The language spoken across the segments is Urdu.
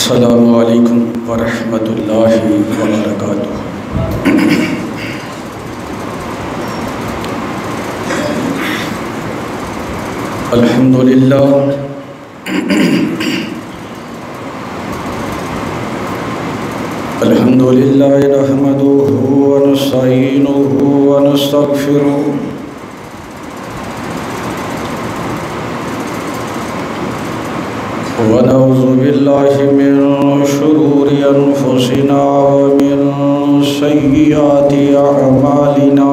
السلام علیکم ورحمۃ اللہ وبرکاتہ۔ الحمدللہ نحمدہ ونستعینہ ونستغفرہ ونعوذ باللہ من شرور انفسنا ومن سیئات اعمالنا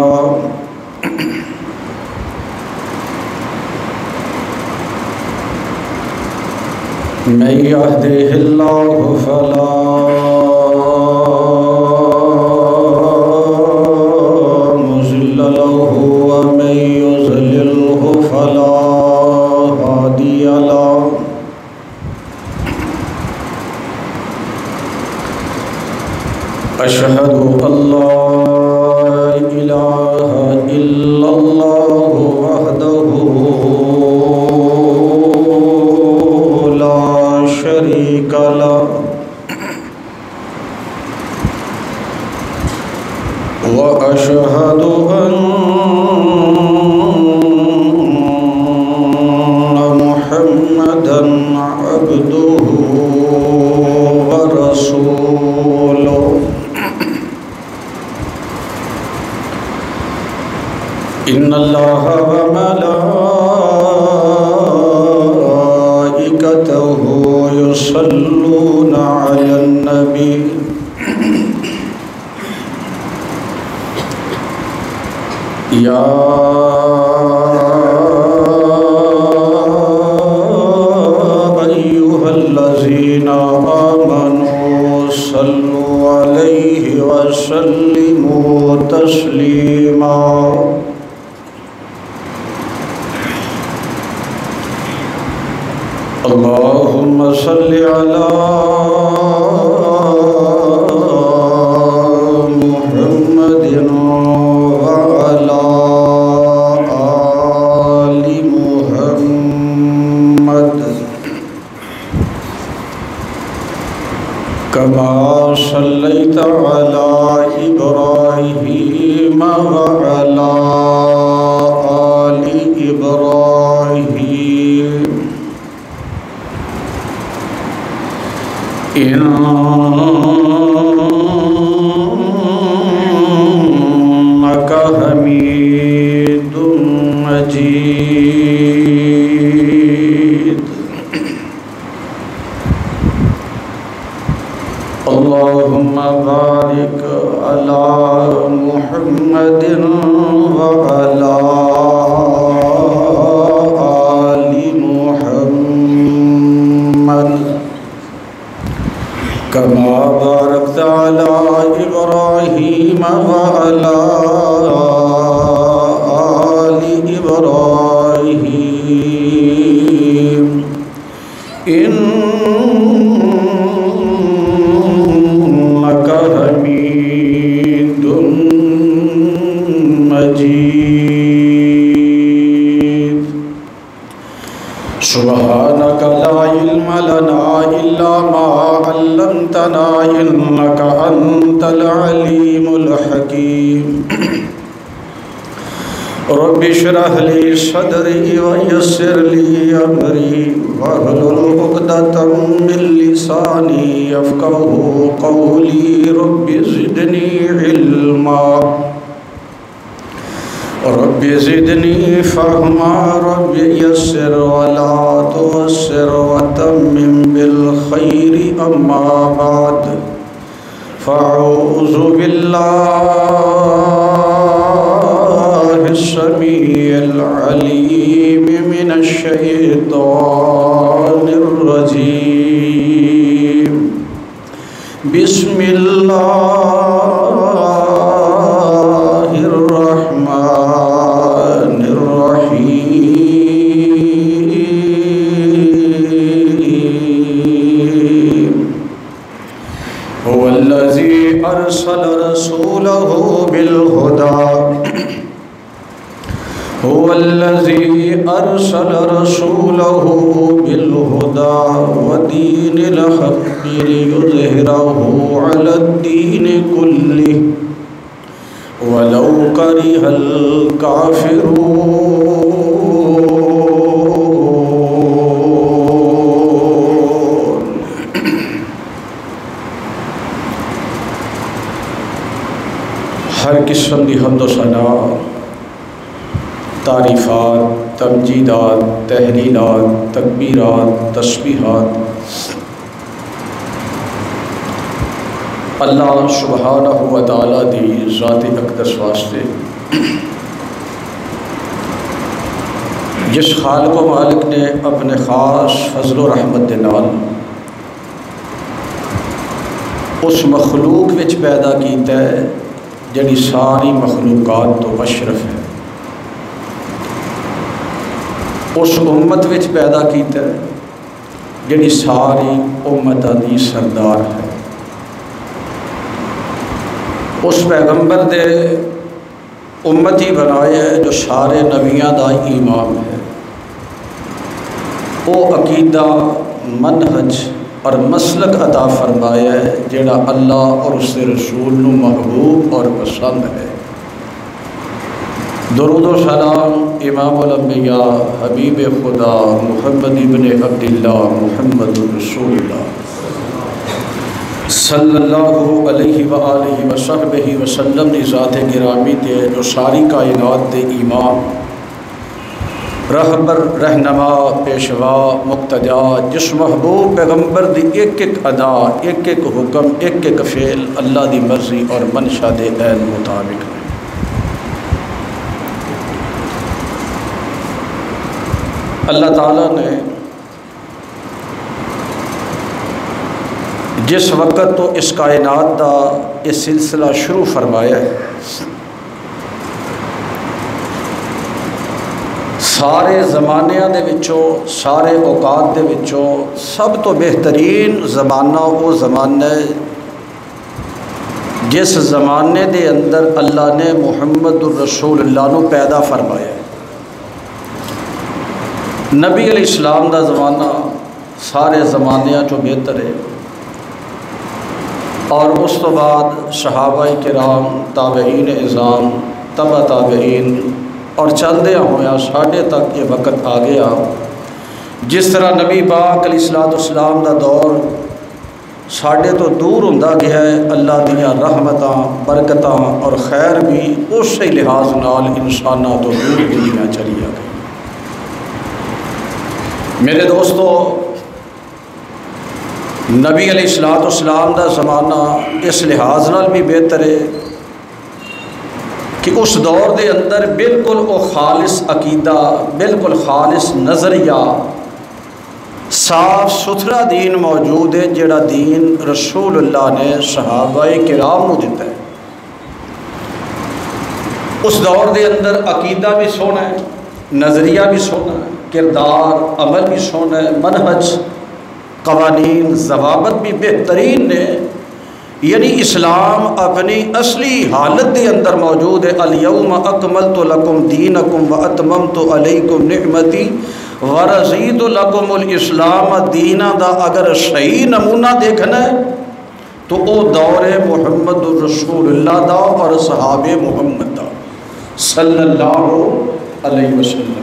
من یہدہ اللہ فلا مضل له ومن یضللہ فلا ہادی له۔ اشہد ان لا الہ الا اللہ وحدہ لا شریک لہ واشہد ان محمدا عبدہ ورسولہ۔ ان اللہ وملائکتہ یصلون علی النبی یا ایھا الذین آمنوا صلوا علیہ وسلموا تسلیما۔ اللہم صل علی محمد وعلی آل محمد کما صلیت علی ابراہیم وعلی آل ابراہیم انک حمید مجید۔ اللہم بارک علی محمد وعلی آل محمد کما بارکت علی ابراہیم وعلی آل ابراہیم انک حمید مجید۔ سبحانک لا علم لنا الا ما علمتنا انک انت العلیم الحکیم۔ رب اشرح لی صدری ویسر لی امری واحلل عقدۃ من لسانی یفقہوا قولی۔ رب زدنی علما رب زدنی فہما رب یسر ولا تعسر وتمم بالخیر اما بعد فاعوذ باللہ السمیع العلیم من الشیطان الرجیم۔ بسم اللہ الرحمن الرحیم۔ هو الذی ارسل رسولہ بالہدی هو الذي أرسل رسوله بالهدى ودين الحق ليظهره على الدين كله ولو كره الكافرون۔ ہر قسم کی حمد و ثنا، تعریفات، تمجیدات، تحلیلات، تکبیرات، تسبیحات اللہ سبحانہ و تعالیٰ دی ذات اقدس واسطے، جس خالق و مالک نے اپنے خاص فضل و رحمت دے نال اس مخلوق وچ پیدا کیتا ہے جڑی ساری مخلوقات تو اشرف ہے، اس امت وچ پیدا کیتا ہے جڑی ساری امتاں دی سردار ہے، اس پیغمبر دے امتی بنائے ہے جو سارے نبیاں دا امام ہے، وہ عقیدہ، منہج اور مسلک عطا فرمایا ہے جڑا اللہ اور اس کے رسول نو محبوب اور پسند ہے۔ درود و سلام امام الانبیاء حبیب خدا محمد ابن عبداللہ محمد رسول اللہ صلی اللہ علیہ وآلہ وصحبہ وسلم دی ذات گرامی تے جو ساری کائنات دے امام، رہبر، رہنما، پیشوا، مقتدا، جس محبوب پیغمبر دی ایک ایک ادا، ایک ایک حکم، ایک ایک فعل اللہ دی مرضی اور منشا دے عین مطابق ہے۔ اللہ تعالیٰ نے جس وقت تو اس کائنات دا یہ سلسلہ شروع فرمایا ہے، سارے زمانیاں دے وچوں، سارے اوقات دے وچوں سب تو بہترین زمانہ وہ زمانہ ہے جس زمانے دے اندر اللہ نے محمد الرسول اللہ نو پیدا فرمایا ہے۔ نبی علیہ السلام دا زمانہ سارے زمانیاں چوں بہتر ہے، اور اس تو بعد صحابہ کرام، تابعین اعظام، تبع تابعین، اور چلدے ہویا ساڈے تک یہ وقت آ گیا جس طرح نبی پاک علیہ السلام دا دور ساڈے تو دور ہوندا گیا ہے، اللہ دیاں رحمتاں، برکتاں اور خیر بھی اسی لحاظ نال انساناں تو دور ہوندیاں چلیاں گئیں۔ میرے دوستو، نبی علیہ السلام دا زمانہ اس لحاظ نال بھی بہتر ہے کہ اس دور دے اندر بالکل وہ خالص عقیدہ، بالکل خالص نظریہ، صاف ستھرا دین موجود ہے جڑا دین رسول اللہ نے صحابہ کرام نو دیتا ہے۔ اس دور دے اندر عقیدہ بھی سونا ہے، نظریہ بھی سونا ہے، کردار عمل بھی سونا ہے، منہج، قوانین، ضوابط بھی بہترین نے، یعنی اسلام اپنی اصلی حالت دے اندر موجود ہے۔ الیوم اکملت لکم دینکم واتممت علیکم نعمتی ورضیت لکم الاسلام دینا دا اگر صحیح نمونہ دیکھنا ہے تو وہ دور محمد الرسول اللہ دا اور صحابہ محمد دا صلی اللہ علیہ وسلم۔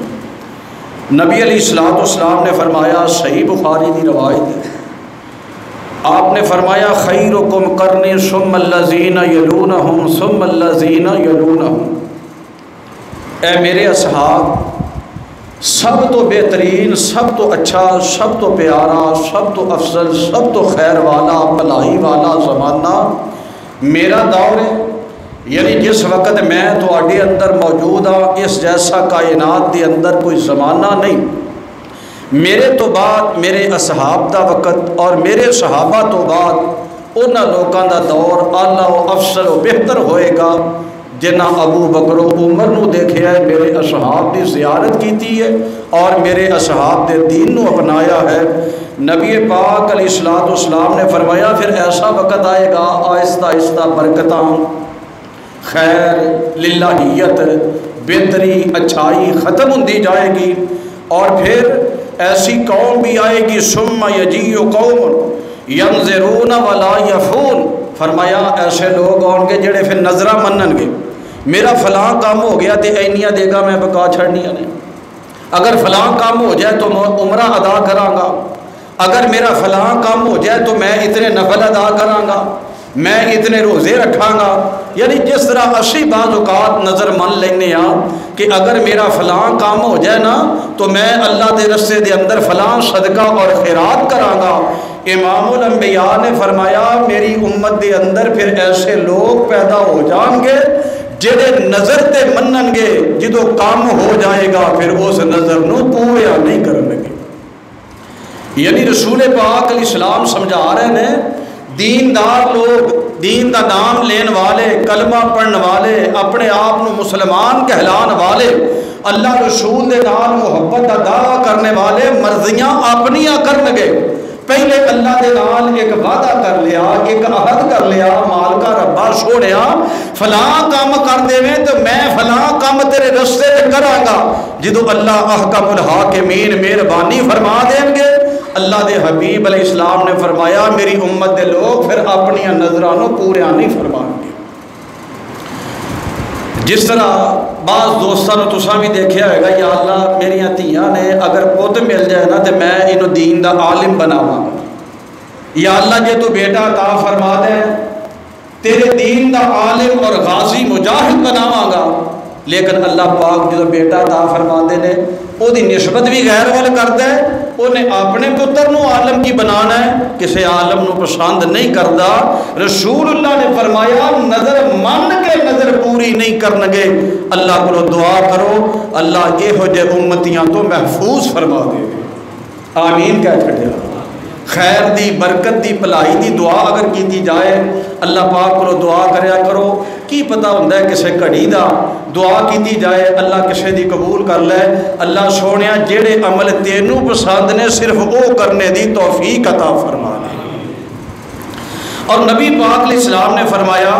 نبی علیہ السلام نے فرمایا، صحیح بخاری دی روایت ہے، آپ نے فرمایا خیرکم قرنی ثم الذین یلونہم ثم الذین یلونہم، اے میرے اصحاب، سب تو بہترین، سب تو اچھا، سب تو پیارا، سب تو افضل، سب تو خیر والا، بھلائی والا زمانہ میرا دور ہے، یعنی جس وقت میں تواڈے اندر موجود ہاں اس جیسا کائنات دے اندر کوئی زمانہ نہیں۔ میرے تو بعد میرے اصحاب دا وقت اور میرے صحابہ تو بعد انہاں لوکاں دا دور اعلیٰ و افضل و بہتر ہوئے گا جنہ ابو بکر و عمر نو دیکھیا ہے، میرے اصحاب دی زیارت کیتی ہے اور میرے اصحاب دے دین نو اپنایا ہے۔ نبی پاک علیہ السلام نے فرمایا پھر ایسا وقت آئے گا آہستہ آہستہ برکتاں، خیر، للہیت، بہتری اچھائی ختم ہوتی جائے گی، اور پھر ایسی قوم بھی آئے گی ثم یجیء قوم ینظرون ولا یفون، فرمایا ایسے لوگ آؤ گے جڑے پھر نظرہ منن گے، میرا فلاں کام ہو گیا تے اینیاں دے گا میں بکا چھڑنیاں نے، اگر فلاں کام ہو جائے تو عمرہ ادا کراں گا، اگر میرا فلاں کام ہو جائے تو میں اتنے نفل ادا کراں گا، میں اتنے روزے رکھاں گا۔ یعنی جس طرح اسی بعض اوقات نظر من لینے کہ اگر میرا فلاں کام ہو جائے نا تو میں اللہ دے رستے دے اندر فلاں صدقہ اور خیرات کراں گا۔ امام الانبیاء نے فرمایا میری امت دے اندر پھر ایسے لوگ پیدا ہو جان گے جڑے نظر تے منن گے، جدو کام ہو جائے گا پھر اس نظر نو پورا نہیں کرن گے۔ یعنی رسول پاک علیہ السلام سمجھا رہے ہیں دیندار لوگ، دین دا نام لین والے، کلمہ پڑھن والے، اپنے آپ نو مسلمان کہلان والے، اللہ رسول دے نال محبت دا دعویٰ کرنے والے مرضیاں اپنیاں کرن گے۔ پہلے اللہ دے نال ایک وعدہ کر لیا، ایک عہد کر لیا، مالکا ربا سوڑیا فلاں کام کر دے میں تو میں فلاں کام تیرے رستے تے کراں گا۔ جدو اللہ احکم الحاکمین مہربانی فرما دیں گے، اللہ دے حبیب علیہ السلام نے فرمایا میری امت دے لوگ پھر اپنی نظرانوں پوریا نہیں فرمان گے۔ جس طرح بعض دوستانوں تساں بھی دیکھیا ہوئے گا، یا اللہ میری دھیاں نے اگر پوت مل جائے نا تو میں انہوں دین دا عالم بناواں گا، یا اللہ جے تو بیٹا عطا فرما دے تیرے دین دا عالم اور غازی مجاہد بناواں گا، لیکن اللہ پاک جو بیٹا عطا فرما دے نے وہ دی نسبت بھی غیر وال کرتا ہے، انہیں اپنے پتر نو عالم کی بنانا ہے، کسی عالم نو پسند نہیں کرتا۔ رسول اللہ نے فرمایا نظر مان کے نظر پوری نہیں کرنگے، اللہ کو دعا کرو اللہ یہ ہو جے امتیاں تو محفوظ فرما دے۔ آمین کہہ چھڑیا۔ خیر دی برکت دی بھلائی دی دعا اگر کیتی جائے اللہ پاک کو دعا کریا کرو، کی پتہ ہوندہ ہے کسے گھڑی دا دعا کیتی جائے اللہ کسے دی قبول کر لے۔ اللہ سونیا جیڑے عمل تینوں پسند نے صرف او کرنے دی توفیق عطا فرما دے۔ اور نبی پاک علیہ السلام نے فرمایا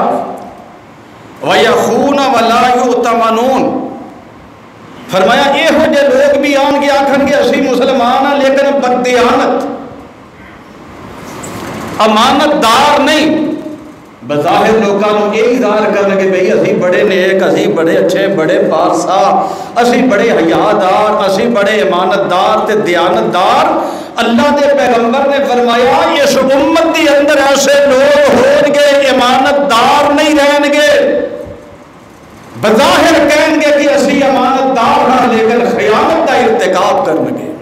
وَيَخُونَ وَلَا يُؤْتَمَنُونَ، فرمایا اے ہو جے لوگ بھی آن گے آکھن گے اسی مسلمان ہیں لیکن بددیانت امانت دار نہیں، بظاہر لوگوں کو یہ اظہار کرنے کہ بھئی اسی بڑے نیک، اسی بڑے اچھے، بڑے پارسا، اسی بڑے حیادار، اسی بڑے امانت دار تے دیانت دار۔ اللہ دے پیغمبر نے فرمایا اس امت کے اندر ایسے لوگ ہون گے امانت دار نہیں رہن گے، بظاہر کہیں گے کہ اسی امانت دار ہاں لیکن خیانت کا ارتکاب کریں گے۔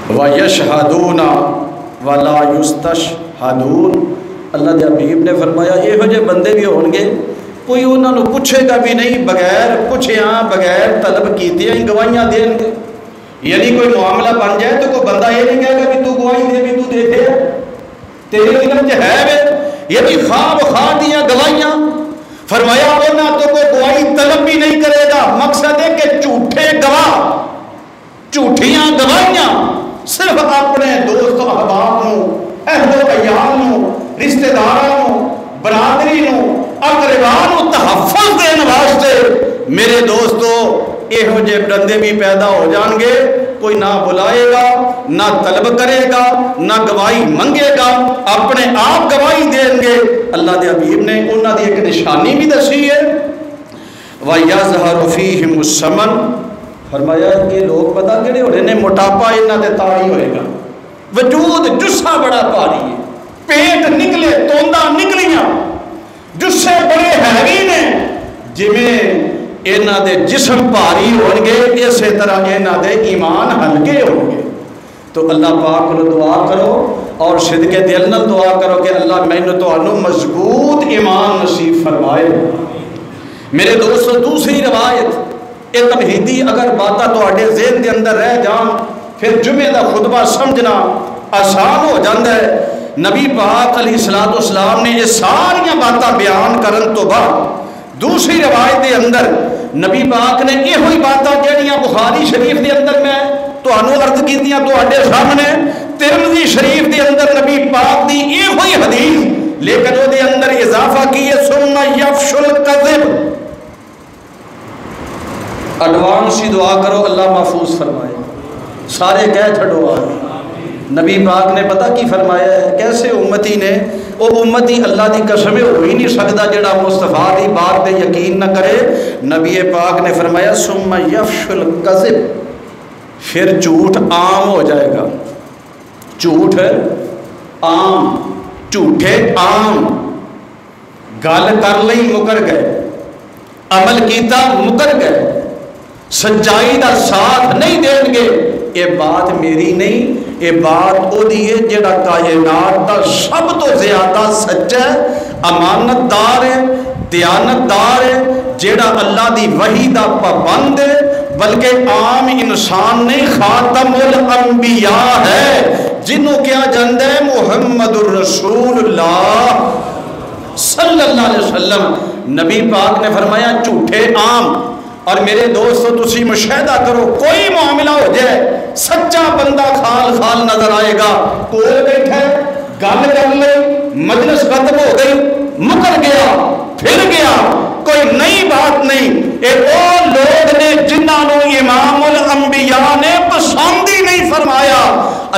وَيَشْهَدُونَ وَلَا يُسْتَشْهَدُونَ، اللہ دے حبیب نے فرمایا یہ ہو جے بندے بھی ہون گے کوئی انہوں نے پوچھے گا بھی نہیں، بغیر پوچھیاں بغیر طلب کیتیاں ہی گواہیاں دیں گے۔ یعنی کوئی معاملہ بن جائے تو کوئی بندہ یہ نہیں کہے گا کہ تو گواہی دے بھی تو دیکھے تیرے علم چ ہے وے، یعنی خواب خواہ دیا گواہیاں۔ فرمایا ہونا تو کوئی گواہی طلب بھی نہیں کرے گا، مقصد ہے کہ جھوٹے گواہ، جھوٹیاں گواہیاں صرف اپنے دوست و احباب نو، اہل و عیال نو، رشتہ داراں نو، برادری نو، اقرباء نو تحفظ دین واسطے میرے دوستو یہو جے بندے بھی پیدا ہو جان گے، کوئی نہ بلائے گا، نہ طلب کرے گا، نہ گواہی منگے گا، اپنے آپ گواہی دیں گے۔ اللہ دے حبیب نے انہاں دی ایک نشانی بھی دسی ہے وَيَظْهَرُ فِيهِمُ السَّمَنُ، فرمایا یہ لوگ پتہ کہڑے ہونے نے موٹاپا انہاں دے تاری ہوئے گا، وجود جسا بڑا پاری ہے، پیٹ نکلے توندہ نکلیاں، جسے بڑے ہیوی نے، جویں انہاں دے جسم پاری ہون گے اسی طرح انہاں دے ایمان ہلکے ہون گے۔ تو اللہ پاک کو دعا کرو اور صدقے دل نال دعا کرو کہ اللہ مینوں تانوں مضبوط ایمان نصیب فرمائے۔ میرے دوستو دوسری روایت یہ تمہیدی اگر باتاں تواڈے ذہن دے اندر رہ جان پھر جمعے دا خطبہ سمجھنا آسان ہو جاتا ہے۔ نبی پاک علیہ السلام نے یہ ساریاں باتاں بیان کرن تو بعد دوسری روایت دے اندر نبی پاک نے یہ ہوئی باتاں جہڑیاں بخاری شریف دے اندر میں تانوں عرض کیتیاں تواڈے سامنے، ترمذی شریف دے اندر نبی پاک دی یہ ہوئی حدیث لیکن وہ دے اندر اضافہ کیے ثم یفش الکذب، ایڈوانس ہی دعا کرو اللہ محفوظ فرمائے، سارے کہہ چھڑو آج۔ نبی پاک نے پتہ کی فرمایا ہے کیسے امتی نے، وہ امتی اللہ دی قسم ہو ہی نہیں سکتا جڑا مصطفیٰ دی بات تے یقین نہ کرے۔ نبی پاک نے فرمایا ثم یفش الکذب، پھر جھوٹ عام ہو جائے گا، جھوٹ عام، جھوٹے عام، گل کر لئی مکر گئے، عمل کیتا مکر گئے، سچائی دا ساتھ نہیں دیں گے، یہ بات میری نہیں، یہ بات او دی ہے جڑا کائنات دا سب تو زیادہ سچا ہے، امانت دار ہے، دیانت دار ہے، جڑا اللہ دی وحی دا پابند ہے، بلکہ عام انسان نہیں، خاتم الانبیاء ہے، جنہوں کیا جاندہ ہے محمد الرسول اللہ صلی اللہ علیہ وسلم۔ نبی پاک نے فرمایا جھوٹے عام، اور میرے دوستو تسی مشاہدہ کرو، کوئی معاملہ ہو جائے سچا بندہ خال خال نظر آئے گا، کول بیٹھا ہے، گل کر لے، مجلس ختم ہو گئی، مکر گیا، پھر گیا، کوئی نئی بات نہیں۔ اے وہ لوگ نے جنہاں نو امام الانبیاء نے پسند ہی نہیں فرمایا،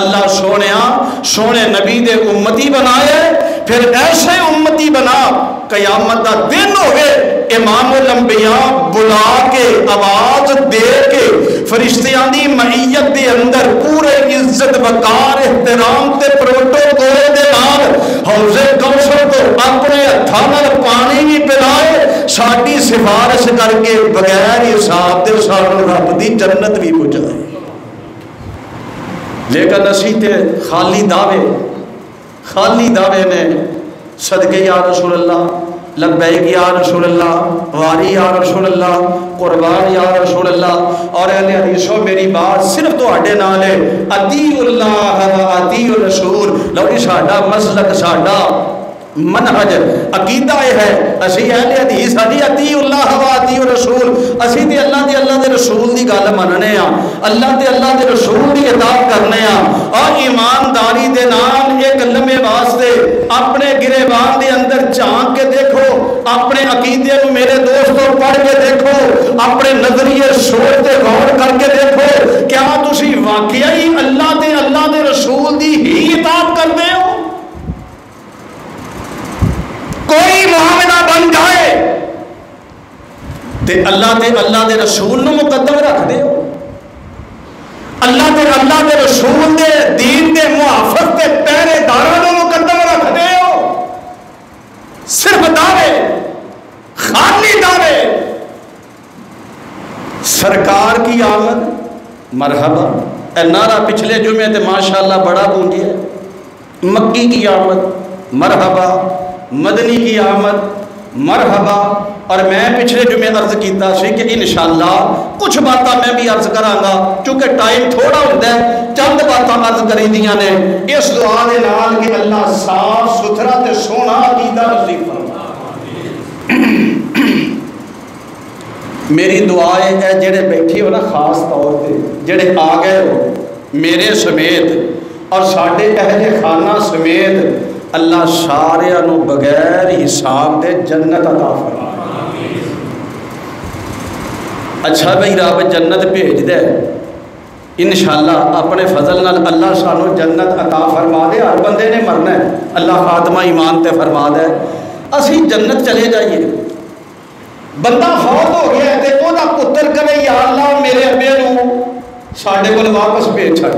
اللہ سونے نبی دے امتی بنائے، پھر ایسے امتی بنا قیامت دا دن ہوئے امام الانبیاء بلا کے آواز دے کے فرشتیاں دی معیت دے اندر پورے عزت وقار احترام تے پروٹوکول دے نال حوض کوثر کو اپنے ہتھاں نال پانی بھی پلائے، ساڈی سفارش کر کے بغیر حساب دے سانوں رب دی جنت بھی پہنچائے۔ لیکن اسی تے خالی دعوے نے صدقے یا رسول اللہ، لبیک یا رسول اللہ، واری یا رسول اللہ، قربان یا رسول اللہ، اور اہل حدیثوں میری بات صرف تو اڈے نال ہے، اطیع اللہ و اطیع الرسول۔ لو جی ساڈا مسلک، ساڈا منہج عقیدہ ہے، اسی اہل حدیث ہاں اطیع اللہ و اطیع الرسول، اسی تے اللہ دے رسول دی گل مننے ہاں، اللہ دے رسول دی اطاعت کرنے ہاں، اور ایمانداری دے نال ایک لمحے واسطے اپنے گریبان دے اندر جھانک کے دیکھو، اپنے عقیدے کو میرے دوستوں پڑھ کے دیکھو، اپنے نظریے سوچ تے غور کر کے دیکھو، کیا تسی واقعی اللہ دے رسول دی ہی اطاعت کرتے ہو؟ کوئی معاملہ بن جائے تے اللہ دے رسول نو مقدم رکھ دے ہو، اللہ دے رسول دے دین دے محافظ تے پہرے داراں نو مقدم رکھ دے ہو، صرف دعوے، خالی دعوے۔ سرکار کی آمد مرحبا، اے نعرہ پچھلے جمعے تے ماشاءاللہ بڑا گونجیا ہے، مکی کی آمد مرحبا، مدنی کی آمد مرحبا، اور میں پچھلے جمعے عرض کیتا سی کہ انشاءاللہ کچھ باتاں میں بھی عرض کراں گا، چونکہ ٹائم تھوڑا ہوتا ہے، چند باتاں عرض کری دیاں نے، اس دعا دے نال کہ اللہ صاف ستھرا تے سونا عقیدہ نصیب فرمائے۔ میری دعا ہے جڑے بیٹھے ہو نا، خاص طور پہ جڑے آ گئے ہو میرے سمیت اور ساڈے اہل خانہ سمیت، اللہ سارے نو بغیر حساب دے جنت عطا فرمائے۔ اچھا بھئی رب جنت بھیج دے انشاءاللہ، اپنے فضل نال اللہ سانو جنت عطا فرما دے، ہر بندے نے مرنا ہے، اللہ خاتمہ ایمان تے فرما دے، اسی جنت چلے جائیے۔ بندہ فوت ہو گیا تے او دا پتر کہے یا اللہ میرے ابے نو ساڈے کول واپس بھیج چھڈ۔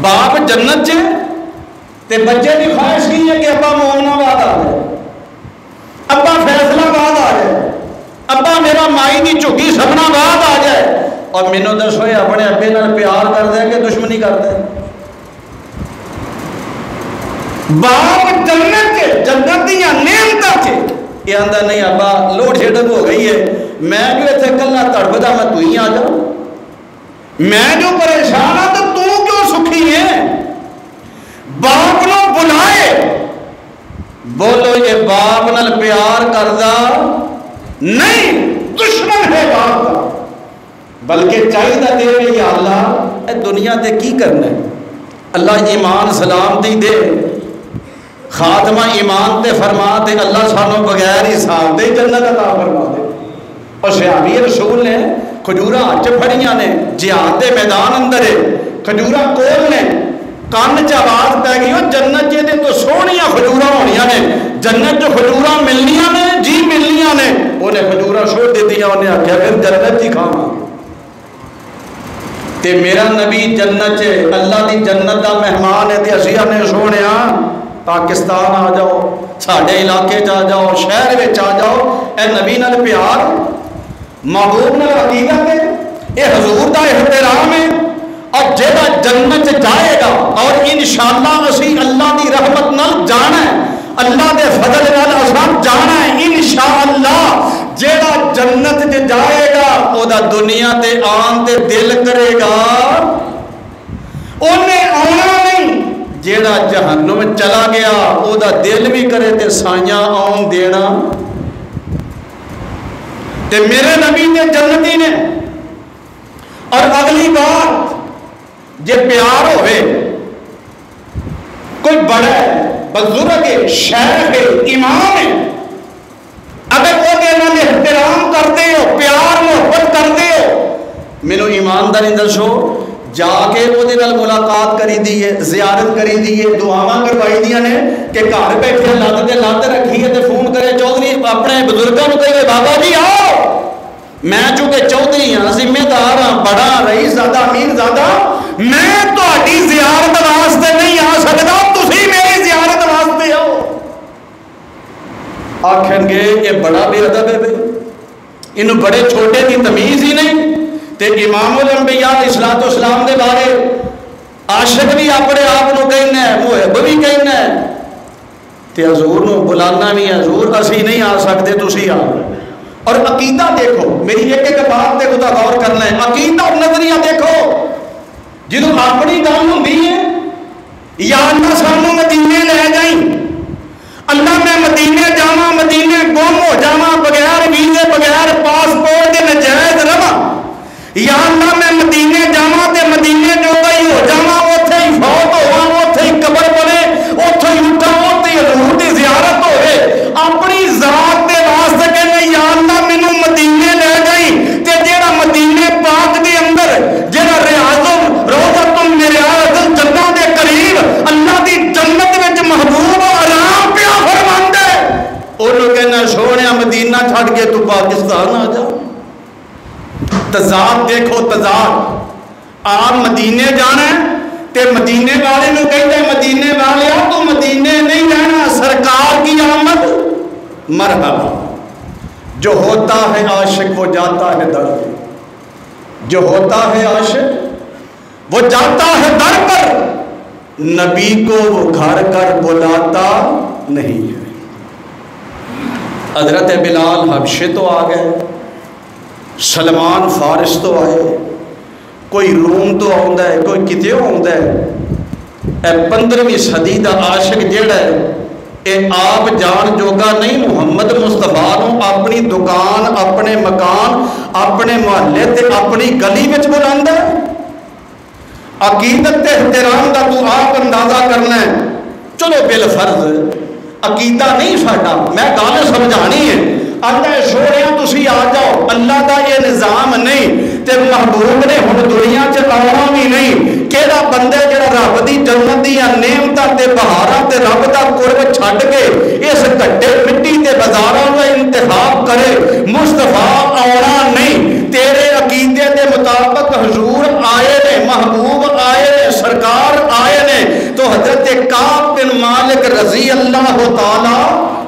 باپ جنت چ تے بچے کی خواہش کی ہے کہ ابا مومنا باد آ جائے، ابا فیصلہ باد آ جائے، ابا میرا مائی دی جھگی سپنا باد آ جائے، اور مینوں دسو یہ اپنے ابے نال پیار کر دے کہ دشمنی کر دے؟ باپ جنت دیاں نعمتاں چ یہ آندا نہیں ابا لوڈ شیڈنگ ہو گئی ہے، میں جو اتنے کلا تڑپدا میں تو ہی آ جاؤں، میں جو پریشان ہوں تو کیوں سکھی ہے؟ باپ نو بلائے، بولو یہ باپ نال پیار کردا نہیں، دشمن ہے باپ کا، بلکہ چاہیے دے یا اللہ اے دنیا تے کی کرنا ہے، اللہ ایمان سلامتی دے، خاتمہ ایمان تے فرما دے، اللہ سانو بغیر حساب دے جنت عطا فرما دے۔ اور صحابی رسول نے کھجورا ہاتھ پھڑیاں نے، جہاد دے میدان اندر ہے، کھجورا کول نے، کان چ آواز پی گئی وہ جنت یہ تو سونیاں کھجورا ہونیاں نے، جنت جو کھجورا ملنیاں نے جی ملنیاں نے، انہیں کھجورا چھوڑ دیتی، انہیں آخیا پھر جنت ہی کھاواں تے میرا نبی جنت ہے، اللہ دی جنت دا مہمان ہے، تے اسی نے سونے پاکستان آ جاؤ، ساڈے علاقے چ آ جاؤ، شہر وچ آ جاؤ، اے نبی نال پیار، محبوب نال عقیدت ہے، اے حضور دا احترام ہے، اور جہاں جنت جائے گا اور انشاءاللہ اسی اللہ دی رحمت نال جانا ہے، اللہ دے فضل نال اساں جانا ہے انشاءاللہ، جہاں جنت جائے گا او دا دنیا تے آن تے دل کرے گا، انہیں آنا نہیں، جہاں جہنم چلا گیا او دا دل بھی کرے تے سائیاں آن دینا، تے میرے نبی نے جنتی نے۔ اور اگلی بات جے پیار ہوئے، کوئی بڑا ہے، بزرگ ہے، شیخ ہے، امام ہے، اگر وہ نال احترام کرتے ہو، پیار محبت کرتے ہو، مینوں ایمانداری دسو، جا کے وہ ملاقات کری دی ہے، زیارت کری دی ہے، دعاواں کروائی دیاں نے کہ گھر بیٹھے لت تے لت رکھی ہے تے فون کرے چودھری اپنے بزرگوں کو کہے بابا جی آؤ، میں چونکہ چودھری ہاں، ذمہ دار ہاں، بڑا رئیس زادہ امیر زادہ، میں تہاڈی زیارت واسطے نہیں آ سکتا، تسی میری زیارت واسطے آؤ۔ آکھیں گے یہ بڑا بے ادب ہے بھائی، انہوں بڑے چھوٹے کی تمیز ہی نہیں، تے امام الانبیاء علیہ الصلوۃ والسلام دے بارے عاشق بھی اپنے آپ کو کہنا ہے، محب بھی کہنا ہے، تے حضور نو بلانا بھی ہے، حضور اسی نہیں آ سکتے تسی آؤ۔ اور عقیدہ دیکھو، میری ایک ایک بات تے خدا غور کرنا ہے، عقیدہ اور نظریہ دیکھو، جدوں اپنی گل ہوندی ہے یا اللہ سانو مدینے لے جائیں، اللہ میں مدینے جاواں، مدینے گم ہو جاواں، بغیر ویزے بغیر پاسپورٹ دے نجائز رواں، یا اللہ میں مدینے جاواں تے مدینے جو ہی ہو جاواں، اوتھے ہی فوت ہوواں، اوتھے ہی قبر بنے، اوتھے ہی اٹھاں، اوتھے ہی حضور دی زیارت ہوئے، اپنی ذات دے واسطے کہنے یا اللہ مینوں مدینے لے جائیں، تے جیڑا مدینے پاک دے اندر جیڑا ریاض روضۃ من ریاض الجنہ دے قریب اللہ دی جنت وچ محبوب آرام پیا فرماندا ہے، انہوں کہنا سونیا مدینہ چھڈ کے تو پاکستان آ جا۔ تضاد دیکھو، تضاد، آپ مدینے جانا ہے تے مدینے والے نو کہتے ہیں مدینے والے تو مدینے نہیں رہنا، سرکار کی آمد مرحبا۔ جو ہوتا ہے عاشق وہ جاتا ہے در پر، جو ہوتا ہے عاشق وہ جاتا ہے در پر، نبی کو وہ گھر کر بلاتا نہیں ہے۔ حضرت بلال حبشے تو آ گئے، سلمان فارس تو آئے، کوئی روم تو آندا ہے، کوئی کتے آندا ہے، اے 15ویں صدی دا عاشق جیڑا ہے اے آپ جان جوگا نہیں، محمد مصطفیٰ نو اپنی دکان، اپنے مکان، اپنے محلے تے اپنی گلی وچ بلاندا ہے۔ عقیدت تے احترام دا تو آپ اندازہ کرنا ہے، چلو بالفرض عقیدہ نہیں ساڈا، میں گل سمجھانی ہے، اللہ سوڑیا تسی آ جاؤ، اللہ دا یہ نظام نہیں تے محبوب نے ہن دنیا چ آنا بھی نہیں، کیڑا بندے جڑا رب دی جنت دی نعمتاں تے بہاراں تے رب دا قرب چھڈ کے اس گھٹے مٹی تے بازاراں دا انتخاب کرے، مصطفیٰ آنا نہیں، تیرے عقیدے دے مطابق حضور آئے نے، محبوب آئے نے، سرکار آئے نے، تو حضرت کعب بن مالک رضی اللہ تعالی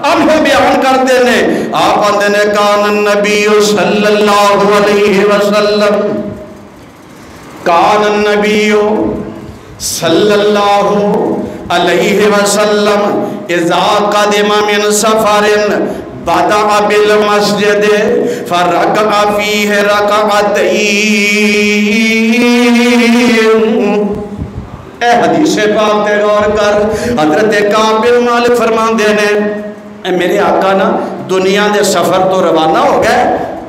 عنہ بیان کرتے ہیں، آپ آندے نے کان النبی صلی اللہ علیہ وسلم، کان النبی صلی اللہ علیہ وسلم اذا قدم من سفر بدأ بالمسجد فرکع فیہ رکعتین۔ اے حدیث پاک تے غور کر، حضرت کعب بن مالک فرماندے نے اے میرے آقا نا دنیا دے سفر تو روانہ ہو گئے،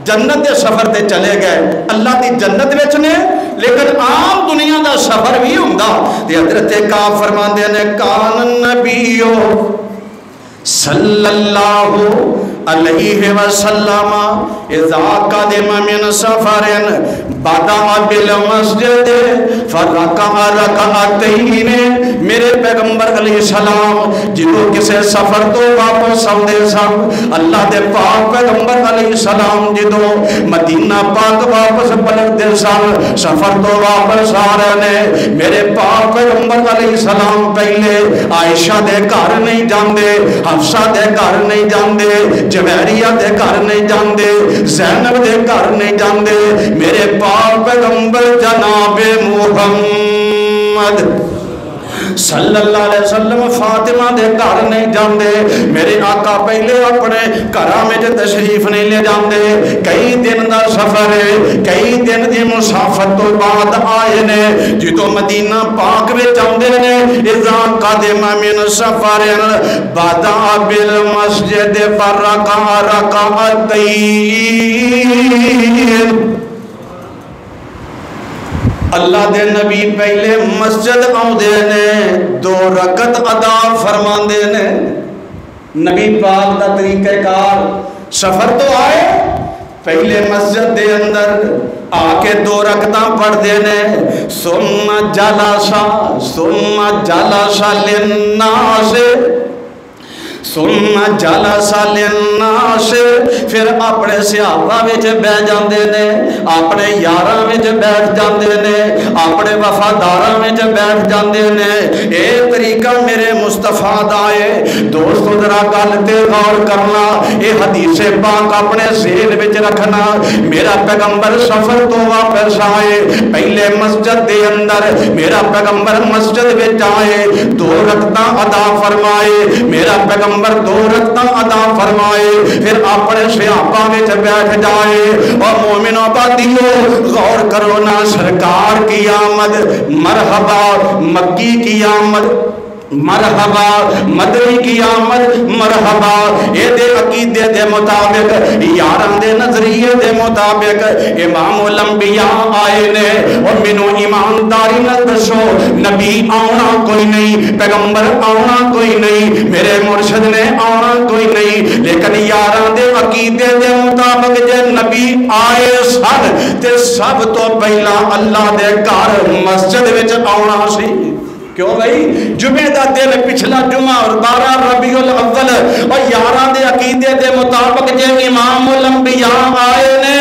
جنت دے سفر تے چلے گئے، اللہ دی جنت وچ نے، لیکن عام دنیا دا سفر بھی ہوندا تے حضرت کعب فرماندے نے کان النبی صلی اللہ علیہ وسلم اذا قدم من سفر بدأ بالمسجد فرکع رکعتین، میرے پیغمبر علیہ السلام جدو کسے سفر تو واپس آؤندے سن، اللہ دے پاک پیغمبر علیہ السلام جدو مدینہ پاک واپس پلٹتے سن، سفر تو واپس آ رہے نے، میرے پاک پیغمبر علیہ السلام پہلے عائشہ دے گھر نہیں جاندے، حفصہ دے گھر نہیں جاندے، جویریہ دے گھر نہیں جاندے، زینب دے گھر نہیں جاندے، میرے پاک پیغمبر جناب محمد صلی اللہ علیہ وسلم فاطمہ دے گھر نہیں جاندے، میرے آقا پہلے اپنے گھراں وچ تشریف نہیں لے جاندے، کئی دن دا سفر ہے، کئی دن دی مسافت تو بعد آئے نے، جدوں مدینہ پاک وچ آندے نے، اذا قدم من سفر بدأ بالمسجد فرکع رکعتین، اللہ دے نبی پہلے مسجد آؤندے نے، 2 رکعت ادا فرماندے نے، نبی پاک دا طریقہ کار، سفر تو آئے پہلے مسجد دے اندر آ کے 2 رکعتاں پڑھ دے نے، ثم جلس للناس، ثم جلس للناس، پھر اپنے صحابہ وچ بیٹھ جاندے نے، اپنے یاراں وچ بیٹھ جاندے نے، اپنے وفاداراں وچ بیٹھ جاندے نے، اے طریقہ میرے مصطفیٰ دا ہے۔ دوستو ذرا گل تے غور کرنا، اے حدیث پاک اپنے ذہن وچ رکھنا، میرا پیغمبر سفر تو واپس آئے، پہلے مسجد دے اندر میرا پیغمبر مسجد وچ آئے، 2 رکعتاں ادا فرمائے، میرا پیغمبر 2 رکعتاں ادا فرمائے، پھر اپنے صحابہ وچ بیٹھ جائے۔ اور مومنوں بادیو غور کرو نا، سرکار کی آمد مرحبا، مکی کی آمد مرحبا، مدنی کی آمد مرحبا، اے دے عقیدے دے مطابق، یاران دے نظریے دے مطابق امام الانبیاء آئے نے، اور منو ایمانداری نہ دسو، نبی آنا کوئی نہیں، پیغمبر آنا کوئی نہیں، میرے مرشد نے آنا کوئی نہیں، لیکن یاران دے عقیدے دے مطابق جے نبی آئے سن تے سب تو پہلا اللہ دے گھر مسجد وچ آنا سی۔ کیوں بھائی؟ جمعہ دا دن پچھلا جمعہ اور 12 ربیع الاول، اور 11 دے عقیدے دے مطابق جے امام الانبیاء آئے نے،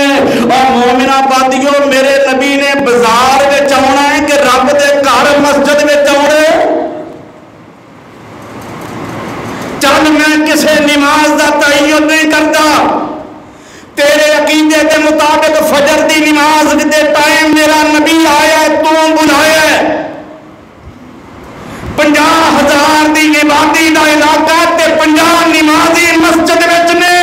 اور مومنہ بادیوں میرے نبی نے بازار میں چاہنا ہے کہ رب دے گھر مسجد میں چاہنے، چل میں کسے نماز دا تعین نہیں کرتا، تیرے عقیدے دے مطابق فجر دی نماز دے ٹائم میرا نبی آیا ہے، تو بلایا ہے، 50,000 دی عبادی دا علاقہ تے 50 نمازی مسجد وچ نے،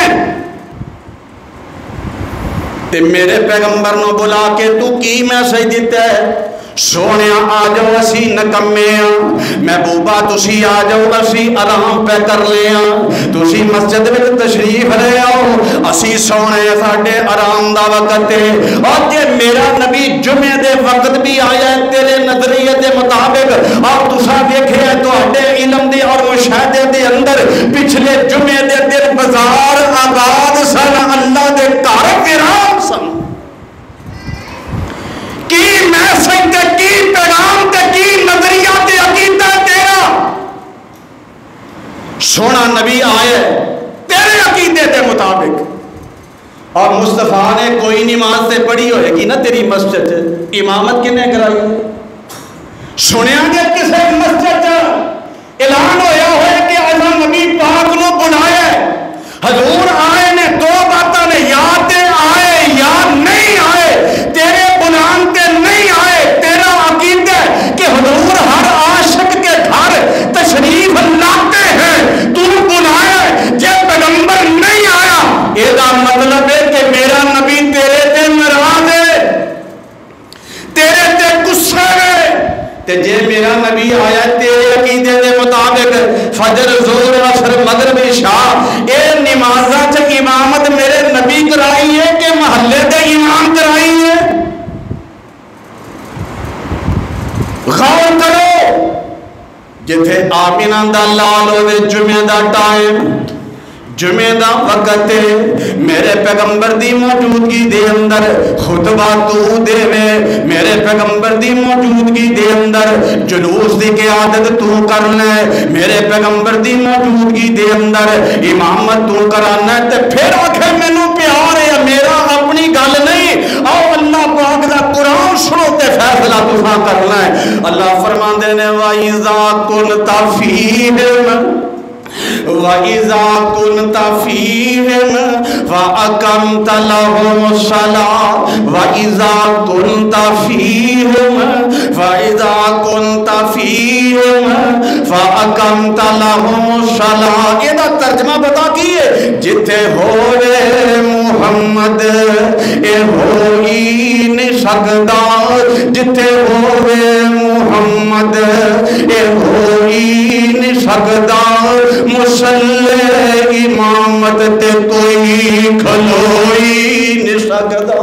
تے میرے پیغمبر نو بلا کے تو کی میسج دیتا ہے؟ سونے آ جاؤ اسی نکمے ہاں، محبوبہ تسی آ جاؤ اسی آرام پہ کر لے ہاں، تسی مسجد میں تشریف لے آؤ، اسی سونے ساڈے آرام دا وقت ہے۔ اور یہ میرا نبی جمعے دے وقت بھی آیا ہے تیرے نظریے دے مطابق، اور تسا دیکھے ہے تو اڈے علم دے اور مشاہدے دے اندر پچھلے جمعے دے دن بازار آباد سن، اللہ دے گھر ویران سن، کی میسج تے کی پیغام تے کی نظریہ تے عقیدہ تیرا؟ سونا نبی آئے تیرے عقیدے دے مطابق، اور مصطفیٰ نے کوئی نماز تے پڑھی ہوئے گی نا تیری مسجد، امامت کنے کرائی؟ سنیا گے کسے مسجد اعلان ہویا ہوئے کہ اللہ نبی پاک نو بلایا ہے، حضور آئے نے، 2 باتاں نے، یا تے آئے یا نہیں آئے، تیرے بلان تے نہیں آئے، تیرا عقیدہ کہ حضور ہر عاشق کے گھر تشریف لاتے ہیں، تو بلایا ہے، جے پیغمبر نہیں آیا، یہ مطلب ہے کہ میرا نبی تیرے تے ناراض ہے، تیرے تے غصے ہے، تے جے میرا نبی آیا تیرے عقیدے دے مطابق فجر ظہر عصر مغرب عشاء اے نمازاں چ امامت میرے نبی کرائی ہے کہ محلے دے امام کرائی ہے؟ غور کرو، جتھے آمینہ دا لال ہوئے جمعہ دا ٹائم، جمعہ دا وقت میرے پیغمبر دی موجودگی دے اندر خطبہ تو دے میرے پیغمبر دی موجودگی دے اندر جلوس دی قیادت تو کرنا ہے میرے پیغمبر دی موجودگی دے اندر امامت تو کرانا ہے تے پھر آکھے مینوں پیار ہے میرا اپنی گل نہیں آؤ اللہ پاک دا قرآن سنو تے فیصلہ تساں کرنا ہے اللہ فرماندے نے وَإِذَا كُنْتَ فِيهِمْ وَإِذَا كُنْتَ فِيهِمْ فَأَقَمْتَ لَهُمُ الصَّلَاةَ وَإِذَا كُنْتَ فِيهِمْ فَإِذَا كُنْتَ فِيهِمْ فَأَقَمْتَ لَهُمُ الصَّلَاةَ یہ دا ترجمہ بتا کیے جتے ہوئے محمد اے ہوئی نشکدہ جتے ہوئے محمد اے ہوئی نشکدہ مسلح امامت تے کوئی کھلوئی نشکدہ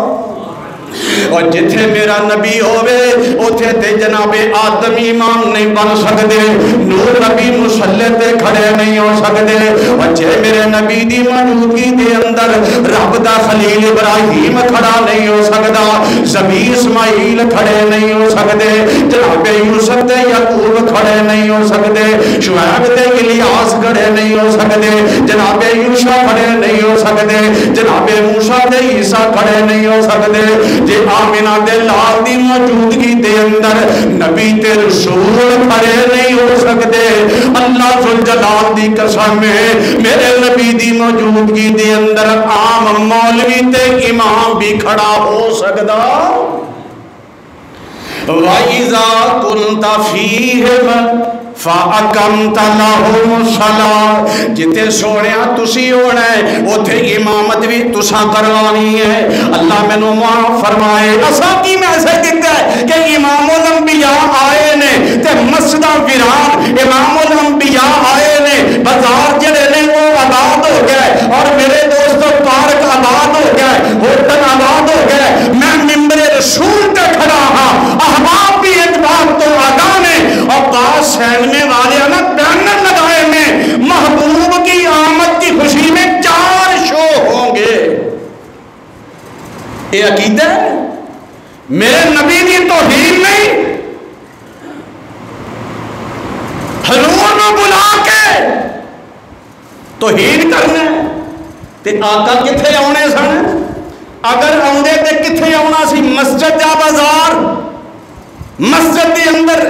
اور جتھے میرا نبی ہوئے اتھے تے جناب آدم امام نہیں بن سکتے نور نبی مسلح تے کھڑے نہیں ہو سکتے اور جے میرے نبی دی موجودگی دے اندر رب دا خلیل ابراہیم کھڑا نہیں ہو سکتا زبی اسماعیل کھڑے نہیں ہو سکتے جناب یوسف تے یعقوب کھڑے نہیں ہو سکتے شعیب تے الیاس کھڑے نہیں ہو سکتے جناب یوشع کھڑے نہیں ہو سکتے جناب موسیٰ تے عیسیٰ کھڑے نہیں ہو سکتے جے آمینہ دے لال دی موجودگی دے اندر نبی تے رسول کھڑے نہیں ہو سکتے اللہ ذوالجلال دی قسم ہے میرے نبی دی موجودگی دے اندر عام مولوی تے امام بھی کھڑا ہو سکتا وَإِذَا كُنْتَ فِيهِمْ فَأَقَمْتَ لَهُمُ الصَّلَاةَ جتے سوڑیاں تسی ہونا ہے اتھے امامت بھی تساں کروانی ہے اللہ میں نو معاف فرمائے اسا کی میں ایسے دیکھتا ہے کہ امام الانبیاء آئے نے تے مسجدہ ویران امام الانبیاء آئے نے بازار جڑے نے وہ آباد ہو گئے اور میرے دوستو پارک آباد ہو گئے ہوٹل آباد ہو گئے میں ممبر رسول تے کھڑا ہاں احباب بھی ایک بات تو آگاہ نے اور بعض سہلنے والے نے بینر لگائے میں محبوب کی آمد کی خوشی میں 4 شو ہوں گے یہ عقیدہ ہے میرے نبی کی توہین نہیں حضور میں بلا کے توہین کرنا تے آقا کتھے آنے سن اگر آندے تے کتھے آنا سی مسجد یا بازار مسجد کے اندر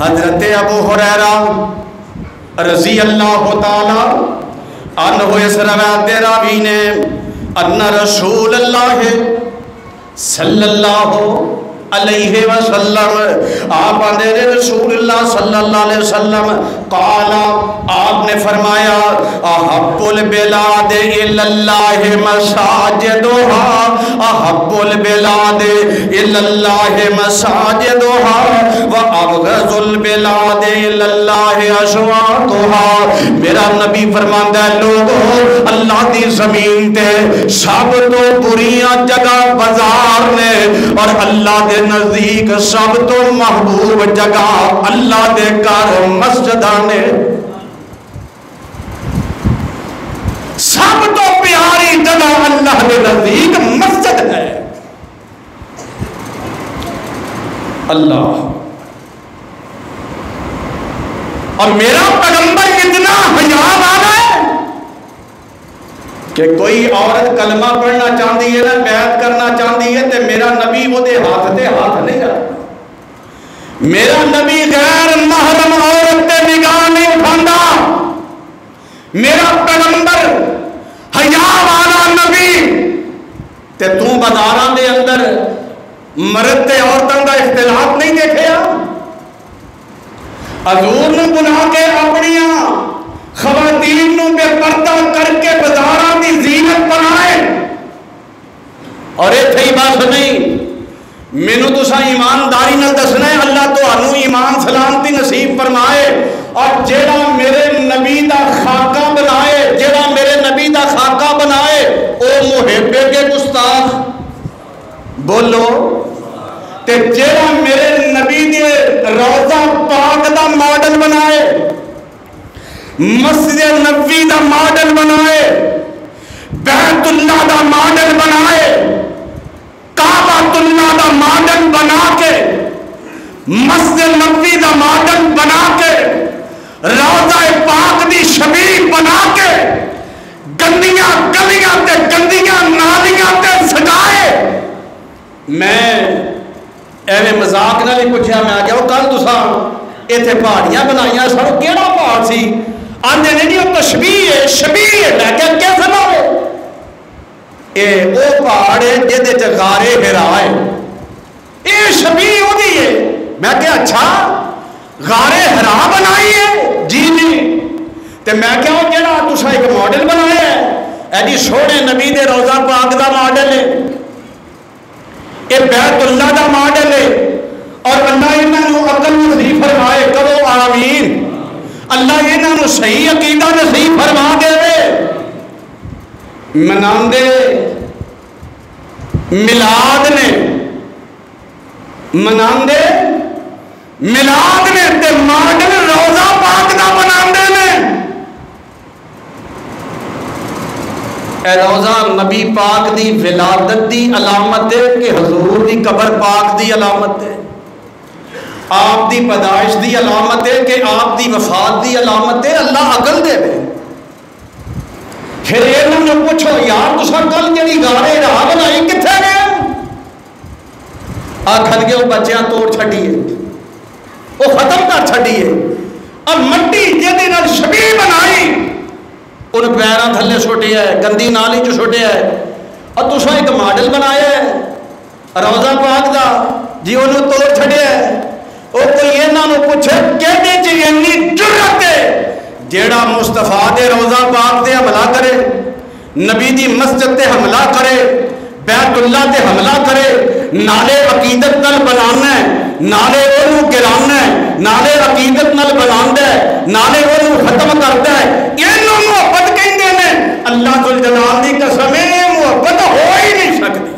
حضرت ابو ہریرہ رضی اللہ تعالی عنہ اس روایت دے راوی نے ان رسول اللہ صلی اللہ علیہ وسلم آپ نے رسول اللہ صلی اللہ علیہ وسلم قالا آپ نے فرمایا احب البلاد الاللہ مساجدها احب البلاد الاللہ مساجدها وابغض البلاد الاللہ اشواقها میرا نبی فرماندا ہے لوگوں اللہ دی زمین تے سب تو بریاں جگہ بازار نے اور اللہ دے نزدیک سب تو محبوب جگہ اللہ دے گھر مسجدانے سب تو پیاری جگہ اللہ دے نزدیک مسجد ہے اللہ اور میرا پیغمبر اتنا حیا والا ہے کہ کوئی عورت کلمہ پڑھنا چاہتی ہے نا بیعت کرنا چاہتی ہے تو میرا نبی وہ دے ہاتھ نہیں رہا میرا نبی غیر محرم عورت تے نگاہ نہیں اٹھاندا میرا پیغمبر حیا والا نبی تے تو بازاراں دے اندر مرد تے عورتاں دا اختلاط نہیں دیکھیا حضور نے بلا کے اپنیاں خواتین نو بے پردہ کر کے بازاراں دی زینت بنائے اور ایتھے ہی بات نہیں مینوں تساں ایمانداری نال دسنا ہے اللہ تانوں ایمان سلامتی نصیب فرمائے اور جیڑا میرے نبی دا خاکہ بنائے جیڑا میرے نبی دا خاکہ بنائے او محب کے گستاخ بولو تے جیڑا میرے نبی دے روضہ پاک دا ماڈل بنائے مسجد نبوی دا ماڈل بنائے بیت اللہ دا ماڈل بنائے، کعبۃ اللہ دا ماڈل بنا کے، مسجد نبوی دا ماڈل بنا کے، روضہ پاک دی شبیہ بنا کے، گندیاں گلیاں تے گندیاں نالیاں تے سجائے۔ میں ایویں مذاق نال ہی پوچھیا، میں آ گیا وہ کل تساں ایتھے پہاڑیاں بنائیاں سن، کیڑا پہاڑ سی؟ آندے نے جی وہ تشبیہ ہے، شبیہ ہے۔ میں کیا کیسے لاؤ؟ اے او پہاڑ ہے جہدے چ غارے ہرا ہے، اے شبیہ اودی ہے۔ میں کہ اچھا غارے ہرا بنائی ہے؟ جی نہیں۔ تے میں کیا وہ جڑا تساں ایک ماڈل بنایا ہے، ایڈی سونے نبی دے روضہ پاک دا ماڈل ہے، اے بیت اللہ دا ماڈل ہے، اور اللہ انہاں نوں عقل نصیب فرمائے، کرو آمین۔ اللہ انہاں نوں صحیح عقیدہ نصیب فرما دے۔ مناندے میلاد نے، مناندے میلاد نے تے ماڈل روضہ پاک دا بناندے نے۔ اے روضہ نبی پاک دی ولادت دی علامت ہے کہ حضور دی قبر پاک دی علامت ہے، آپ دی پیدائش دی علامت ہے کہ آپ دی وفات دی علامت ہے۔ اللہ عقل دے وے۔ پھر انہاں نوں پوچھو یار تساں کل جڑی غارے راہ بنائی کتھے گئے؟ آکھن گے وہ بچیاں توڑ چھڈیے، وہ ختم کر چھڈیے، اب مٹی جہدے نال شبیہ بنائی ان پیراں تھلے سٹیا ہے، گندی نالی چ سٹیا ہے، اور تساں ایک ماڈل بنایا ہے روضہ پاک دا، جی انہوں توڑ چھڈیا ہے۔ وہ کوئی انہاں نوں پوچھے کہدے چ اتنی جرأت ہے جیڑا مصطفیٰ دے روضہ پاک تے حملہ کرے، نبی دی مسجد تے حملہ کرے، بیت اللہ تے حملہ کرے، نالے عقیدت نال بنانا ہے، نالے انہوں گرانا ہے، نالے عقیدت نال بنانا ہے، نالے انہوں ختم کرتا ہے۔ انہوں محبت کہندے نے، اللہ ذوالجلال دی قسم ہے محبت ہو ہی نہیں سکتی۔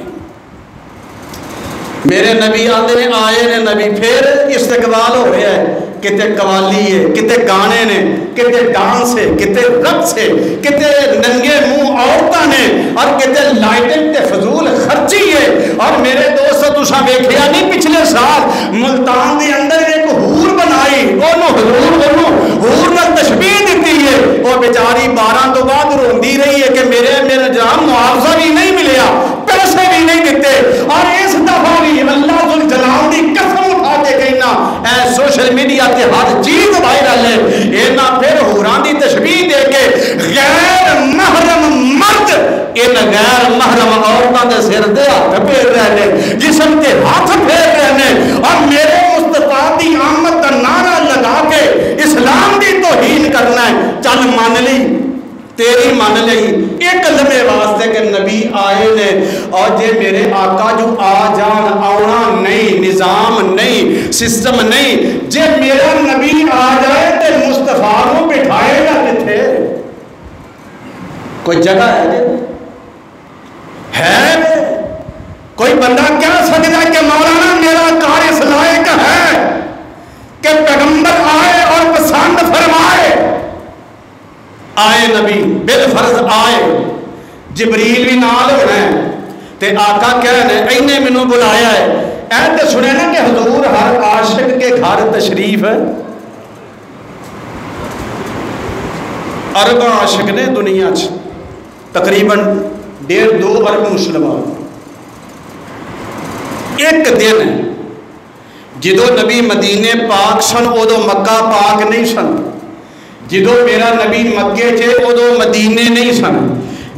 میرے نبی آندے نے آئے نے نبی، پھر استقبال ہو رہا ہے، کتے قوالی ہے، کتے گانے نے، کتے ڈانس ہے، کتے رقص ہے، کتے ننگے منہ عورتاں نے، اور کتے لائٹنگ تے فضول خرچی ہے۔ اور میرے دوست تساں ویکھیا نہیں پچھلے سال ملتان دے اندر ایک حور بنائی، اونوں حور نال تشبیہ دتی ہے، وہ بیچاری 12 تو بعد روندی رہی ہے کہ میرے جناب معاوضہ بھی نہیں ملیا، پیسے بھی نہیں دیتے۔ اور اس دفعہ بھی اللہ ذوالجلال دی قسم اٹھا کے کہنا، اے سوشل میڈیا تے ہر چیز وائرل ہے، اینا پھر ہوراں دی تشبیہ دے کے غیر محرم مرد ان غیر محرم عورتاں دے سر دے ہاتھ پھیر رہے ہیں، جسم تے ہاتھ پھیر رہے ہیں، اور میرے مصطفیٰ دی آمد کا نعرہ لگا کے اسلام دی توہین کرنا ہے۔ چل مان لی، تیری مان لئی، ایک لمحے واسطے کہ نبی آئے نے، اور جے میرے آقا جو آ جان، آنا نہیں، نظام نہیں، سسٹم نہیں، جے میرا نبی آ جائے تے مصطفیٰ کو بٹھائے گا کتھے؟ کوئی جگہ ہے کوئی بندہ کہہ سکتا ہے کہ مولانا میرا کار اس لائق ہے کہ پیغمبر آئے اور پسند فرمائے؟ آئے نبی بالفرض آئے، جبریل بھی نال ہونا ہے، تے آقا کہنے اینے منوں بلایا ہے۔ اے تے سنے نا کہ حضور ہر عاشق کے گھر تشریف ہے، ارب عاشق نے دنیا چ، تقریباً 1.5-2 ارب مسلمان۔ ایک دن جدو نبی مدینے پاک سن ادو مکہ پاک نہیں سن، جدو میرا نبی مکے چے ادو مدینے نہیں سن،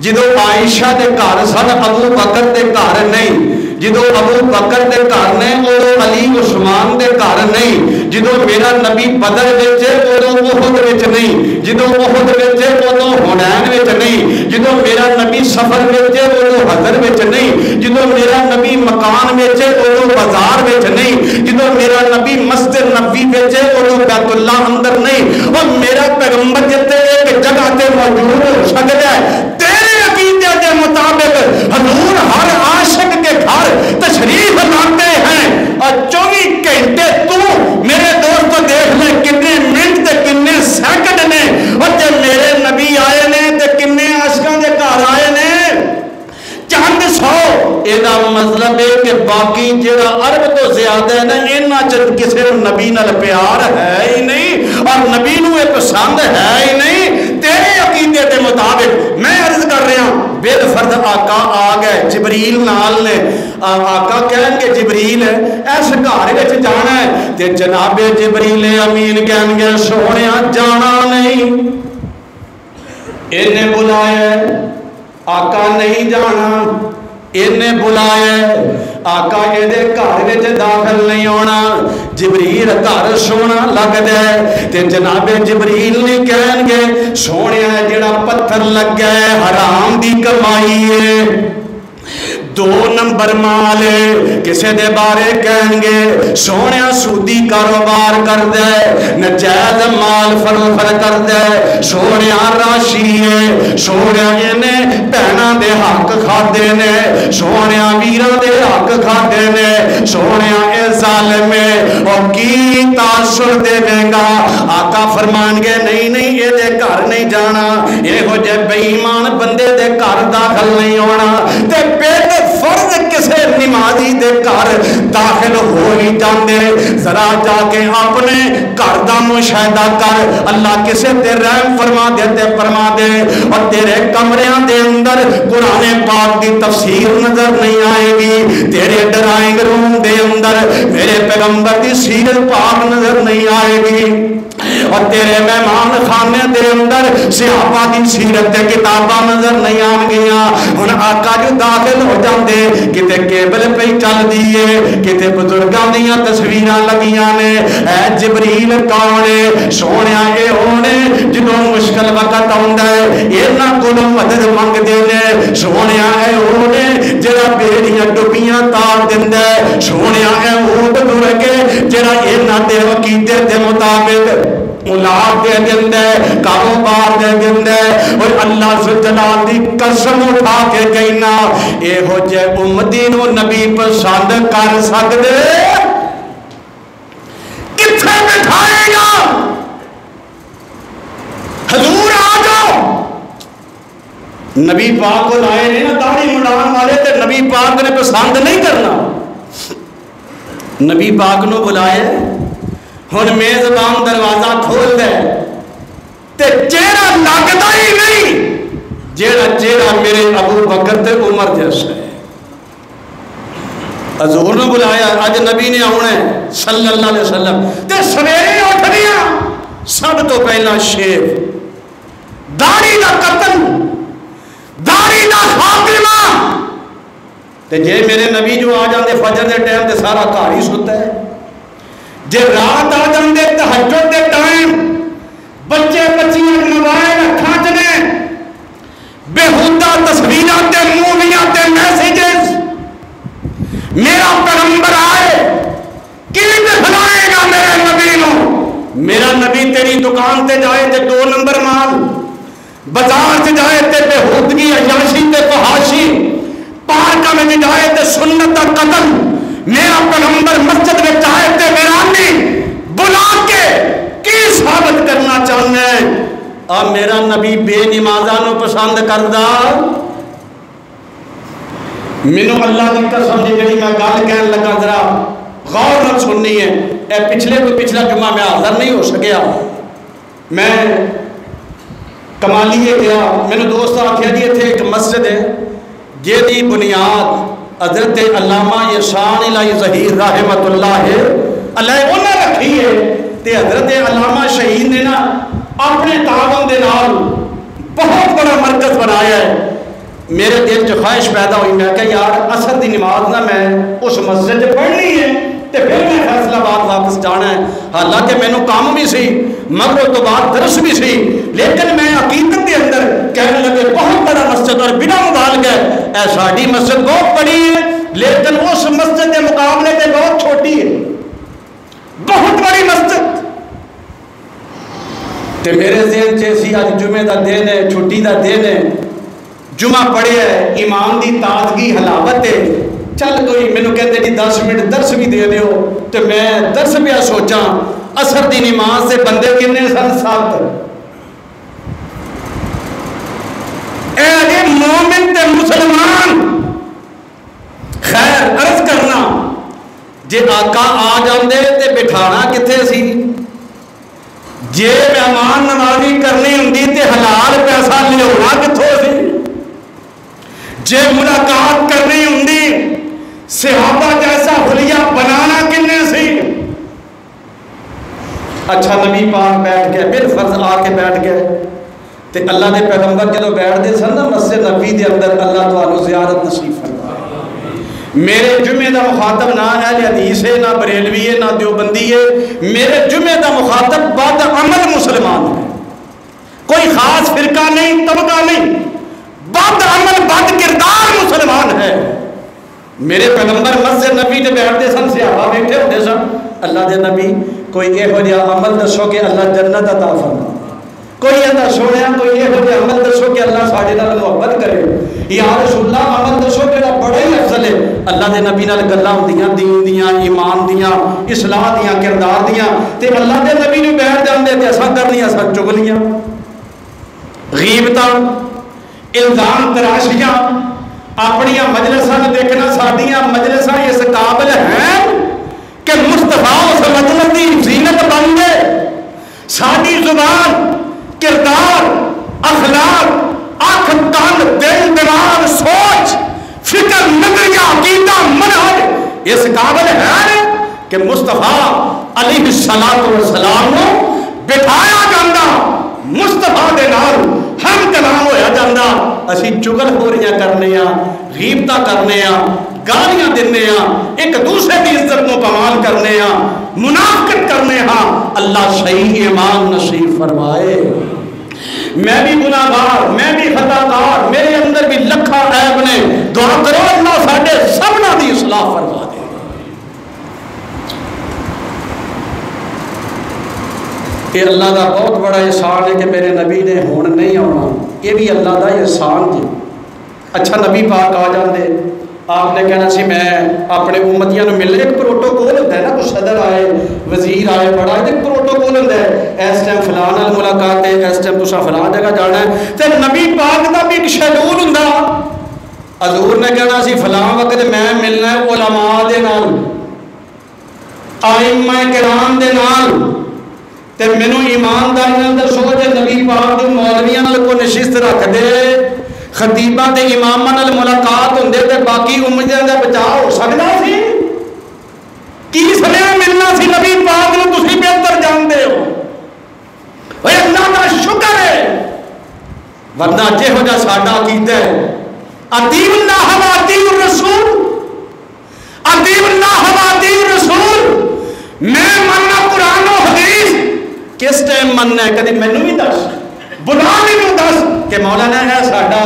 جدو عائشہ دے گھر سن ابو بکر دے گھر نہیں، جدو ابو بکر دے گھر نے ادو علی عثمان دے گھر نہیں، جدو میرا نبی بدر وچ ادو احد وچ نہیں، جدو احد وچ ادو حنین وچ نہیں، جدو میرا نبی سفر وچ ادو حضر وچ نہیں، جدو میرا نبی مکان وچ ادو بازار وچ نہیں، جدو میرا نبی مسجد نبوی وچ ادو بیت اللہ اندر نہیں۔ اور میرا پیغمبر جتے ایک جگہ تے موجود ہو سکتا ہے، تیرے عقیدے کے مطابق حضور ہر عاشق کے گھر تشریف لاتے ہیں، اور 24 گھنٹے تو میرے دوست دیکھ لے کتنے منٹ تے کتنے سیکنڈ نے، اور جب میرے نبی آئے نے تے کتنے عاشقاں دے گھر آئے نے۔ باقی جڑا عرب تو زیادہ ہے نا انہاں چ کسے نبی نال پیار ہے ہی نہیں اور نبی نو یہ پسند ہے ہی نہیں تیرے عقیدے کے مطابق میں عرض کر رہا ہوں بالفرض آقا آ گئے جبریل نال نے آقا کہیں گے جبریل اس گھر وچ جانا ہے تے جناب جبریل امین کہیں گے سونیا جانا نہیں انہیں بلایا آقا نہیں جانا انہیں بلایا آقا یہ گھر وچ داخل نہیں ہونا جبریل گھر سونا لگتا ہے تے جناب جبریل نہیں کہیں گے سونے جڑا پتھر لگ گیا ہے حرام دی کمائی ہے 2 نمبر مال کسے دے بارے کہیں گے سونے سودی کاروبار کر دے نجائز مال فروخت کر دے سونے راشی ہے سونے انہیں بہناں دے حق کھاتے نے سونے ویراں دے حق کھاتے نے سونے اے ظالم اور کی تاثر دے گا آقا فرمان گے نہیں یہ دے گھر نہیں جانا یہ ہو جائے بے ایمان بندے دے گھر داخل نہیں ہونا تے پیٹ فرض کسے نمازی دے گھر داخل ہو ہی جاندے ذرا جا کے اپنے گھر دا مشاہدہ کر اللہ کسے تے رحم فرما دے اور تیرے کمریاں دے اندر قرآن پاک دی تفسیر نظر نہیں آئے گی تیرے ڈرائنگ روم دے اندر میرے پیغمبر دی سیرت پاک نظر نہیں آئے گی اور تیرے مہمان خانے دے اندر صحابہ دی سیرت دے کتاباں نظر نہیں آن گیا ہن آقا جو داخل ہو جاندے کتے کیبل پہ چل دیئے کتے بزرگاں دیاں تصویراں لگیاں نے اے جبریل کانے سونیا اے ہونے جنہوں مشکل وقت آندا ہے اینا کلو مدد منگ دینے سونیا اے ہونے جڑا بیڑیاں ڈبیاں تار دیندے سونیا اے اونٹ درگے جڑا اینا دے عقیدے دے مطابق اولاد دے دندے کاروبار دے دندے اور اللہ ذوالجلال دی قسم اٹھا کے کہنا اے ہو جے امتی نو نبی پسند کر سکدے کتھے بٹھائے گا حضور آ جاؤ نبی پاک کو لائے نہیں نا داڑھی منڈان والے تے نبی پاک نے پسند نہیں کرنا نبی پاک نو بلائے ہن میزبان دروازہ کھول دے تے چہرہ لگتا ہی نہیں جیڑا چہرہ میرے ابو بکر تے عمر جیسا ہے حضور نے بلایا اج نبی نے آنا ہے صلی اللہ علیہ وسلم تے سویرے اٹھ دیا سب تو پہلا شیر داڑھی دا قتل داڑھی دا خاتمہ تے جے میرے نبی جو آ جاندے فجر دے ٹائم تے سارا گھر ہی ستا ہے جے رات آ جاندے تہجد دے ٹائم بچے بچیاں موبائل اکھاں چ نے بےہودہ تصویراں تے موویاں تے میسیجز میرا پیغمبر آئے کی دکھلائے گا میرے نبی نو میرا نبی تیری دکان تے جائے تے 2 نمبر مال بازار سے جائے تے بےہودگی عیاشی تے فحاشی پارکاں میں جائے تے سنت دا قتل میرا پیغمبر مسجد میں جائے تے ویرانی بلا کے کی ثابت کرنا چاہنے اور میرا نبی بے نمازاں نو پسند کردا مینوں اللہ کی قسم جڑی میں گل کہن لگا ذرا غور نال سننی ہے اے پچھلا جمعہ میں حاضر نہیں ہو سکیا میں کمالیے گیا مینوں دوست آکھیا جی ایتھے ایک مسجد ہے جیدی بنیاد حضرت علامہ یسان الہی ظہیر رحمت اللہ علیہ انہوں نے رکھی ہے تے حضرت علامہ شہید نے نا اپنے تعاون دے نال بہت بڑا مرکز بنایا ہے میرے دل چ خواہش پیدا ہوئی میں کہ یار عصر دی نماز نہ میں اس مسجد چ پڑھنی ہے تے پھر میں فیصلہ آباد واپس جانا ہے حالانکہ مینوں کام بھی سی مغرب تو بعد درس بھی سی لیکن میں حقیقت کے اندر کہنے لگے بہت بڑا مسجد اور بنا مبالغہ اے ساڈی مسجد بہت بڑی ہے لیکن اس مسجد کے مقابلے تے بہت چھوٹی ہے بہت بڑی مسجد تے میرے ذہن چ سی اج جمعے دا دن ہے چھٹی دا دن ہے جمعہ پڑھے ہے ایمان دی تازگی حلاوت ہے چل کوئی مینوں کہتے جی 10 منٹ درس بھی دے دیو تے میں درس پہ سوچاں عصر دی نماز سے بندے کنے سن 7 اے مومن تے مسلمان خیر عرض کرنا جے آقا آ جاندے تے بٹھانا کتھے سی؟ جے مہمان نوازی کرنی ہوندی تے حلال پیسہ لیاونا کتھوں سی؟ جے ملاقات کرنی ہوندی صحابہ جیسا حلیہ بنانا کنے سی؟ اچھا نبی پاک بیٹھ گئے، بالفرض آ کے بیٹھ گئے تے اللہ دے پیغمبر جدوں بیٹھ دے سن نا مسجد نبی دے اندر، اللہ تعالی زیارت نصیب فرمائے۔ میرے جمعے دا مخاطب نہ اہل حدیث ہے، نہ بریلوی ہے، نہ دیوبندی ہے، میرے جمعے دا مخاطب بد عمل مسلمان ہے، کوئی خاص فرقہ نہیں، طبقہ نہیں، بد عمل بد کردار مسلمان ہے۔ میرے پیغمبر مسجد نبی دے بیٹھتے سن، صحابہ بیٹھے ہوتے سن، اللہ دے نبی کوئی یہ ہو جا عمل دسو کہ اللہ جنت عطا فرما، کوئی ایسا سونے کوئی یہ ہو جا عمل دسو کہ اللہ ساڈے نال محبت کرے، یا رسول اللہ عمل دسو جڑا بڑا ہی افضل ہے۔ اللہ دے نبی نال گلاں ہوندیاں دین دیاں، ایمان دیاں، اصلاح دیاں، کردار دیاں، تے اللہ دے نبی نوں بیٹھ جاندے تے اساں کرنیاں سن چگلیاں، غیبتاں، الزام تراشیاں، اپنیاں مجلساں دیکھنا۔ ساڈیاں مجلساں اس قابل ہیں کہ مصطفیٰ اس مجلس دی زینت بن گئے۔ ساری زبان، کردار، اخلاق، آنکھ، کان، دل، دماغ، سوچ، فکر، نظریہ، عقیدہ، منہج اس قابل ہے کہ مصطفیٰ علیہ السلام کو بٹھایا جاندہ، مصطفیٰ دے نال ہم کلام ہویا جاندہ، اسی چگل خوریاں کرنے ہاں، غیبتاں کرنے ہاں، گالیاں دینے ہاں، ایک دوسرے کی عزت کو پامال کرنے ہاں، منافقت کرنے ہاں۔ اللہ صحیح ایمان نصیب فرمائے۔ میں بھی گناہگار، میں بھی خطاکار، میرے اندر بھی لکھا عیب نے، دعا کرو اللہ ساڈے سبنا دی اصلاح فرما دے۔ یہ اللہ دا بہت بڑا احسان ہے کہ میرے نبی نے ہون نہیں آنا، یہ بھی اللہ دا احسان جی۔ اچھا نبی پاک آ جاندے، آپ نے کہنا سی میں اپنے امتیاں نوں ملنے، ایک پروٹوکول ہوتا ہے نا، کوئی صدر آئے، وزیر آئے، بڑا ایک پروٹوکول ہوتا ہے، اس ٹائم فلاں نال ملاقات ہے، اس ٹائم تساں فلاں جگہ جانا ہے، تے نبی پاک دا بھی ایک شیڈول ہوندا۔ حضور نے کہنا سی فلاں وقت میں ملنا ہے علماء دے نال، ائمہ کرام دے نال، تے مینوں ایمانداری نال دسو جے نبی پاک دے مولویاں نال کوئی نشست رکھ دے، خطیباں تے اماماں نال ملاقات ہوندے تے باقی امتیاں دا بچاؤ ہو سکدا سی؟ کی سنیا ملنا سی نبی پاک نوں تسی بہتر جاندے ہو۔ اے اللہ دا شکر ہے، ورنہ جہو جا ساڈا عقیدہ ہے، اطیعوا اللہ و اطیعوا الرسول، اطیعوا اللہ و اطیعوا الرسول، میں مننا قرآن و حدیث، کس ٹائم مننا ہے کدی مینوں بھی دس، بلا نہیں دس کہ مولانا ہے ساڈا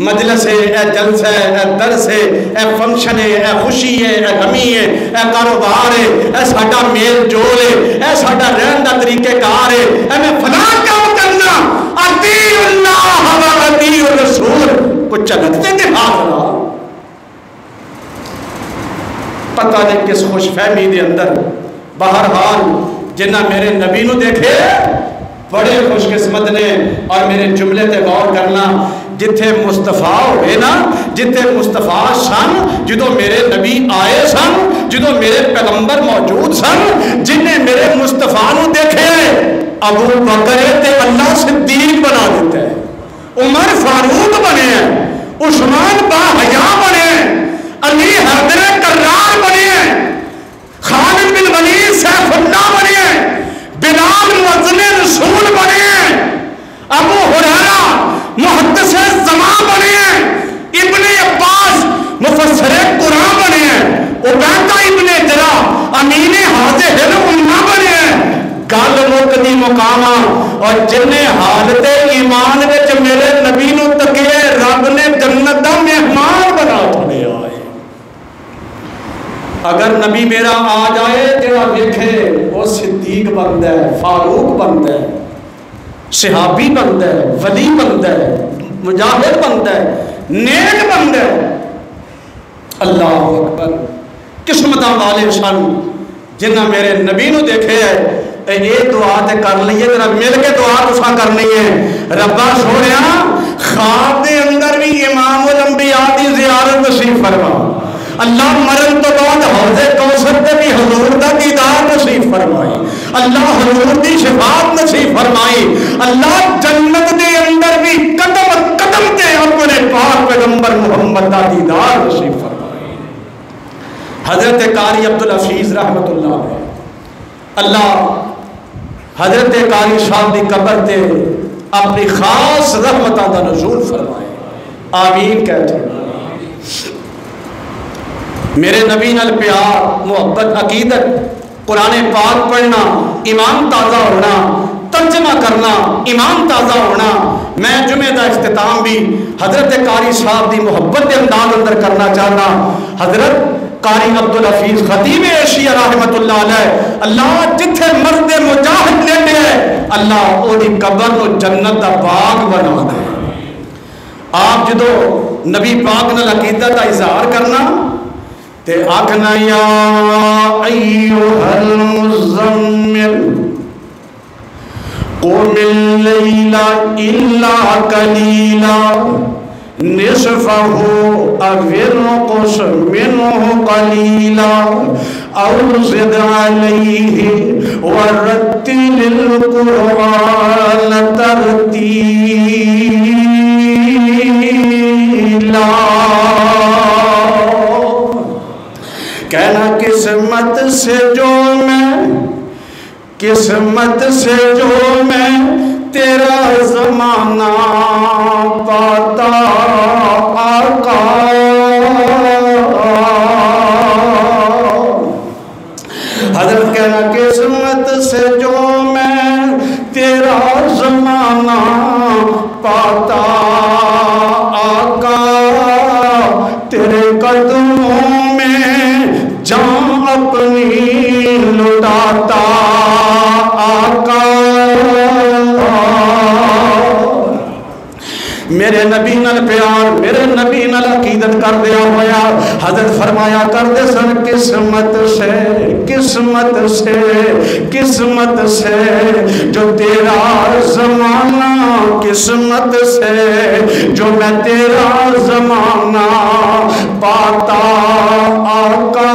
مجلس ہے، اے جلسہ ہے، اے درس ہے، اے فنکشن ہے، اے خوشی ہے، اے غمی ہے، اے کاروبار ہے، اے ساڈا میل جول ہے، اے ساڈا رہن دا طریقہ کار ہے، اے میں فلاں کام کرنا، اطیعوا اللہ و اطیعوا الرسول، کچھ چلکتے دے ہاتھ رہا پتہ نہیں کس خوش فہمی دے اندر۔ بہرحال جنہ میرے نبی نو دیکھے بڑے خوش قسمت نے، اور میرے جملے تے غور کرنا، جتھے مصطفیٰ ہوئے نا، جتھے مصطفیٰ سن، جدو میرے نبی آئے سن، جدو میرے پیغمبر موجود سن، جنہیں میرے مصطفیٰ نو دیکھے ابو بکر تے اللہ صدیق بنا دیتا ہے، عمر فاروق بنے ہیں، عثمان با حیا بنے ہیں، علی حیدر کرار بنے ہیں، خالد بن ولید سیف اللہ بنے ہیں، بلال مؤذن رسول بنے ہیں، ابو ہریرہ محدث زمان بنے ہیں، ابن عباس مفسر قرآن بنے ہیں، عبیدہ ابن جراح امین حاضر الامہ بنے ہیں۔ گل مکدی مقامہ، اور جن حالت ایمان وچ میرے نبی نو تکیے رب نے جنت دا مہمان بنا چھڑے آئے۔ اگر نبی میرا آ جائے جڑا ویکھے وہ صدیق بنتا ہے، فاروق بنتا ہے، صحابی بنتا ہے، ولی بنتا ہے، مجاہد بنتا ہے، نیک بنتا ہے۔ اللہ اکبر، قسمتاں والے سن جنہ میرے نبی نو دیکھے ہے۔ یہ دعا تے کر لئیے، ذرا مل کے دعا تساں کرنی ہے، ربا سونیا خواب دے اندر بھی امام الانبیاء دی زیارت نصیب فرما، اللہ مرن تو بعد حوض کوثر تے بھی حضور دا دیدار نصیب فرمائی، اللہ حضور دی شفاعت نصیب فرمائی، اللہ جنت دے اندر بھی قدم قدم تے اپنے پاک پیغمبر محمد دا دیدار نصیب فرمائی۔ حضرت قاری عبدالحفیظ رحمت اللہ علیہ، اللہ حضرت قاری صاحب دی قبر تے اپنی خاص رحمتاں دا نزول فرمائے، آمین کہتے ہیں۔ میرے نبی نال پیار، محبت، عقیدت، قرآن پاک پڑھنا، ایمان تازہ ہونا، ترجمہ کرنا، ایمان تازہ ہونا۔ میں جمعہ دا اختتام بھی حضرت قاری صاحب دی محبت کے انداز اندر کرنا چاہنا۔ حضرت قاری عبدالحفیظ خطیب ایشیا رحمت اللہ علیہ، اللہ جتھے مرد مجاہد لیتے ہیں اللہ او دی قبر نو جنت دا باغ بنا دے۔ آپ جدو نبی پاک نال عقیدت دا اظہار کرنا تے آکھنا یا ایھا المزمل قم اللیل الا قلیلا نصفه او انقص منه قلیلا او زد علیہ ورتل القرآن ترتیلا۔ کہنا قسمت سے جو میں تیرا زمانہ پاتا آقا، حضرت کہنا قسمت سے جو میں تیرا زمانہ پاتا آقا، تیرے قدموں میں جان اپنی لٹاتا آقا۔ میرے نبی نال پیار، میرے نبی نال عقیدت کر دیا ہویا، حضرت فرمایا کر دے سن قسمت سے جو تیرا زمانہ، قسمت سے جو میں تیرا زمانہ پاتا آقا۔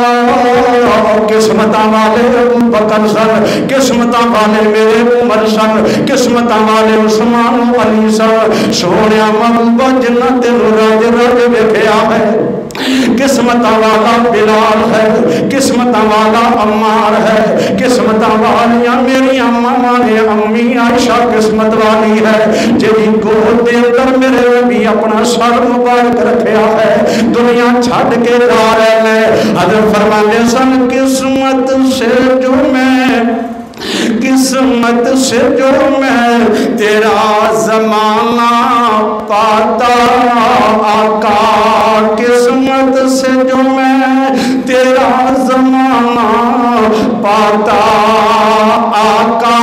قسمتاں والے ابو بکر سن، قسمتاں والے میرے عمر سن، قسمتاں والے عثمان و علی سن، سونے محبوبہ جنت راج راج ویکھیا ہے۔ قسمت والا بلال ہے، قسمت والا عمار ہے، قسمت والیاں میری اماں نے امی عائشہ قسمت والی ہے، جی گود دے اندر میرے نبی اپنا سر مبارک رکھیا ہے، دنیا چھڈ کے جا رہے ہیں۔ حضرت فرماتے سن قسمت سے جو میں تیرا زمانہ پاتا آقا، قسمت سے جو میں تیرا زمانہ پاتا آقا،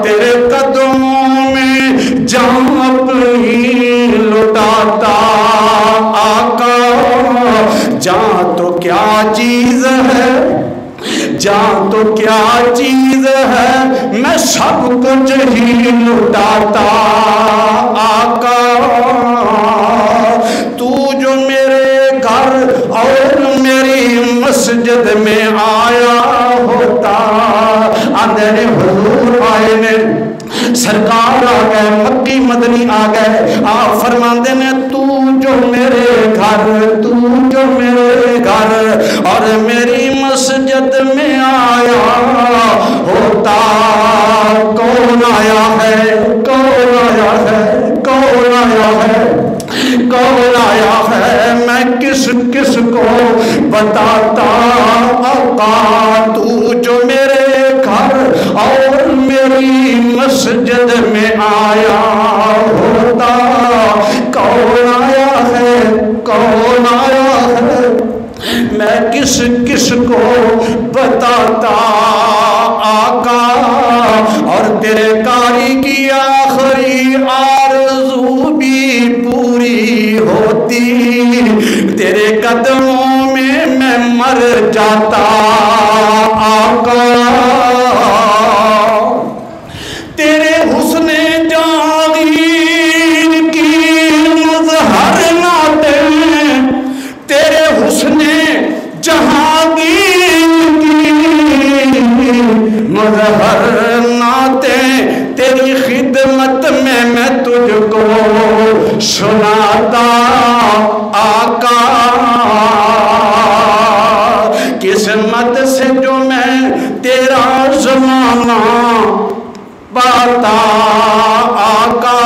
تیرے قدموں میں جان اپنی لٹاتا آقا۔ جان تو کیا چیز ہے، جان تو کیا چیز ہے، میں سب کچھ ہی لٹاتا آقا۔ تو جو میرے گھر اور میری مسجد میں آیا ہوتا، آدھے حضور آئے نے، سرکار آ گئے، مکی مدنی آ گئے، آپ فرماندے نے تو جو میرے گھر اور میری مسجد میں آیا ہوتا، کون آیا ہے، کون آیا ہے، کون آیا ہے، کون آیا ہے، میں کس کس کو بتاتا آقا۔ تو جو میرے گھر اور میری مسجد میں آیا ہوتا، کون آیا ہے، کون آیا ہے، میں کس کس کو بتاتا آقا۔ اور تیرے قاری کی آخری آرزو بھی پوری ہوتی، تیرے قدموں میں مر جاتا آقا۔ تیرے حسن جاغیر کی مظہر ناطے، تیرے جہانگیر کی مظہر نعتیں تیری خدمت میں تجھ کو سناتا آقا، قسمت سے جو میں تیرا زمانہ پاتا آقا،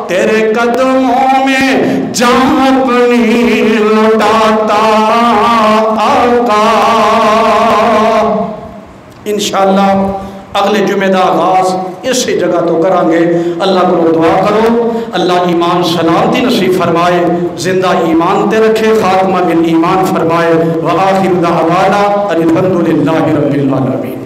تیرے قدموں میں جان اپنی لٹاتا آقا۔ انشاءاللہ اگلے جمعہ دا آغاز اسی جگہ تو کریں گے۔ اللہ کو دعا کرو اللہ ایمان سلامتی نصیب فرمائے، زندہ ایمان تے رکھے، خاتمہ بالایمان فرمائے۔ وآخر دعوانا ان الحمد للہ رب العالمین۔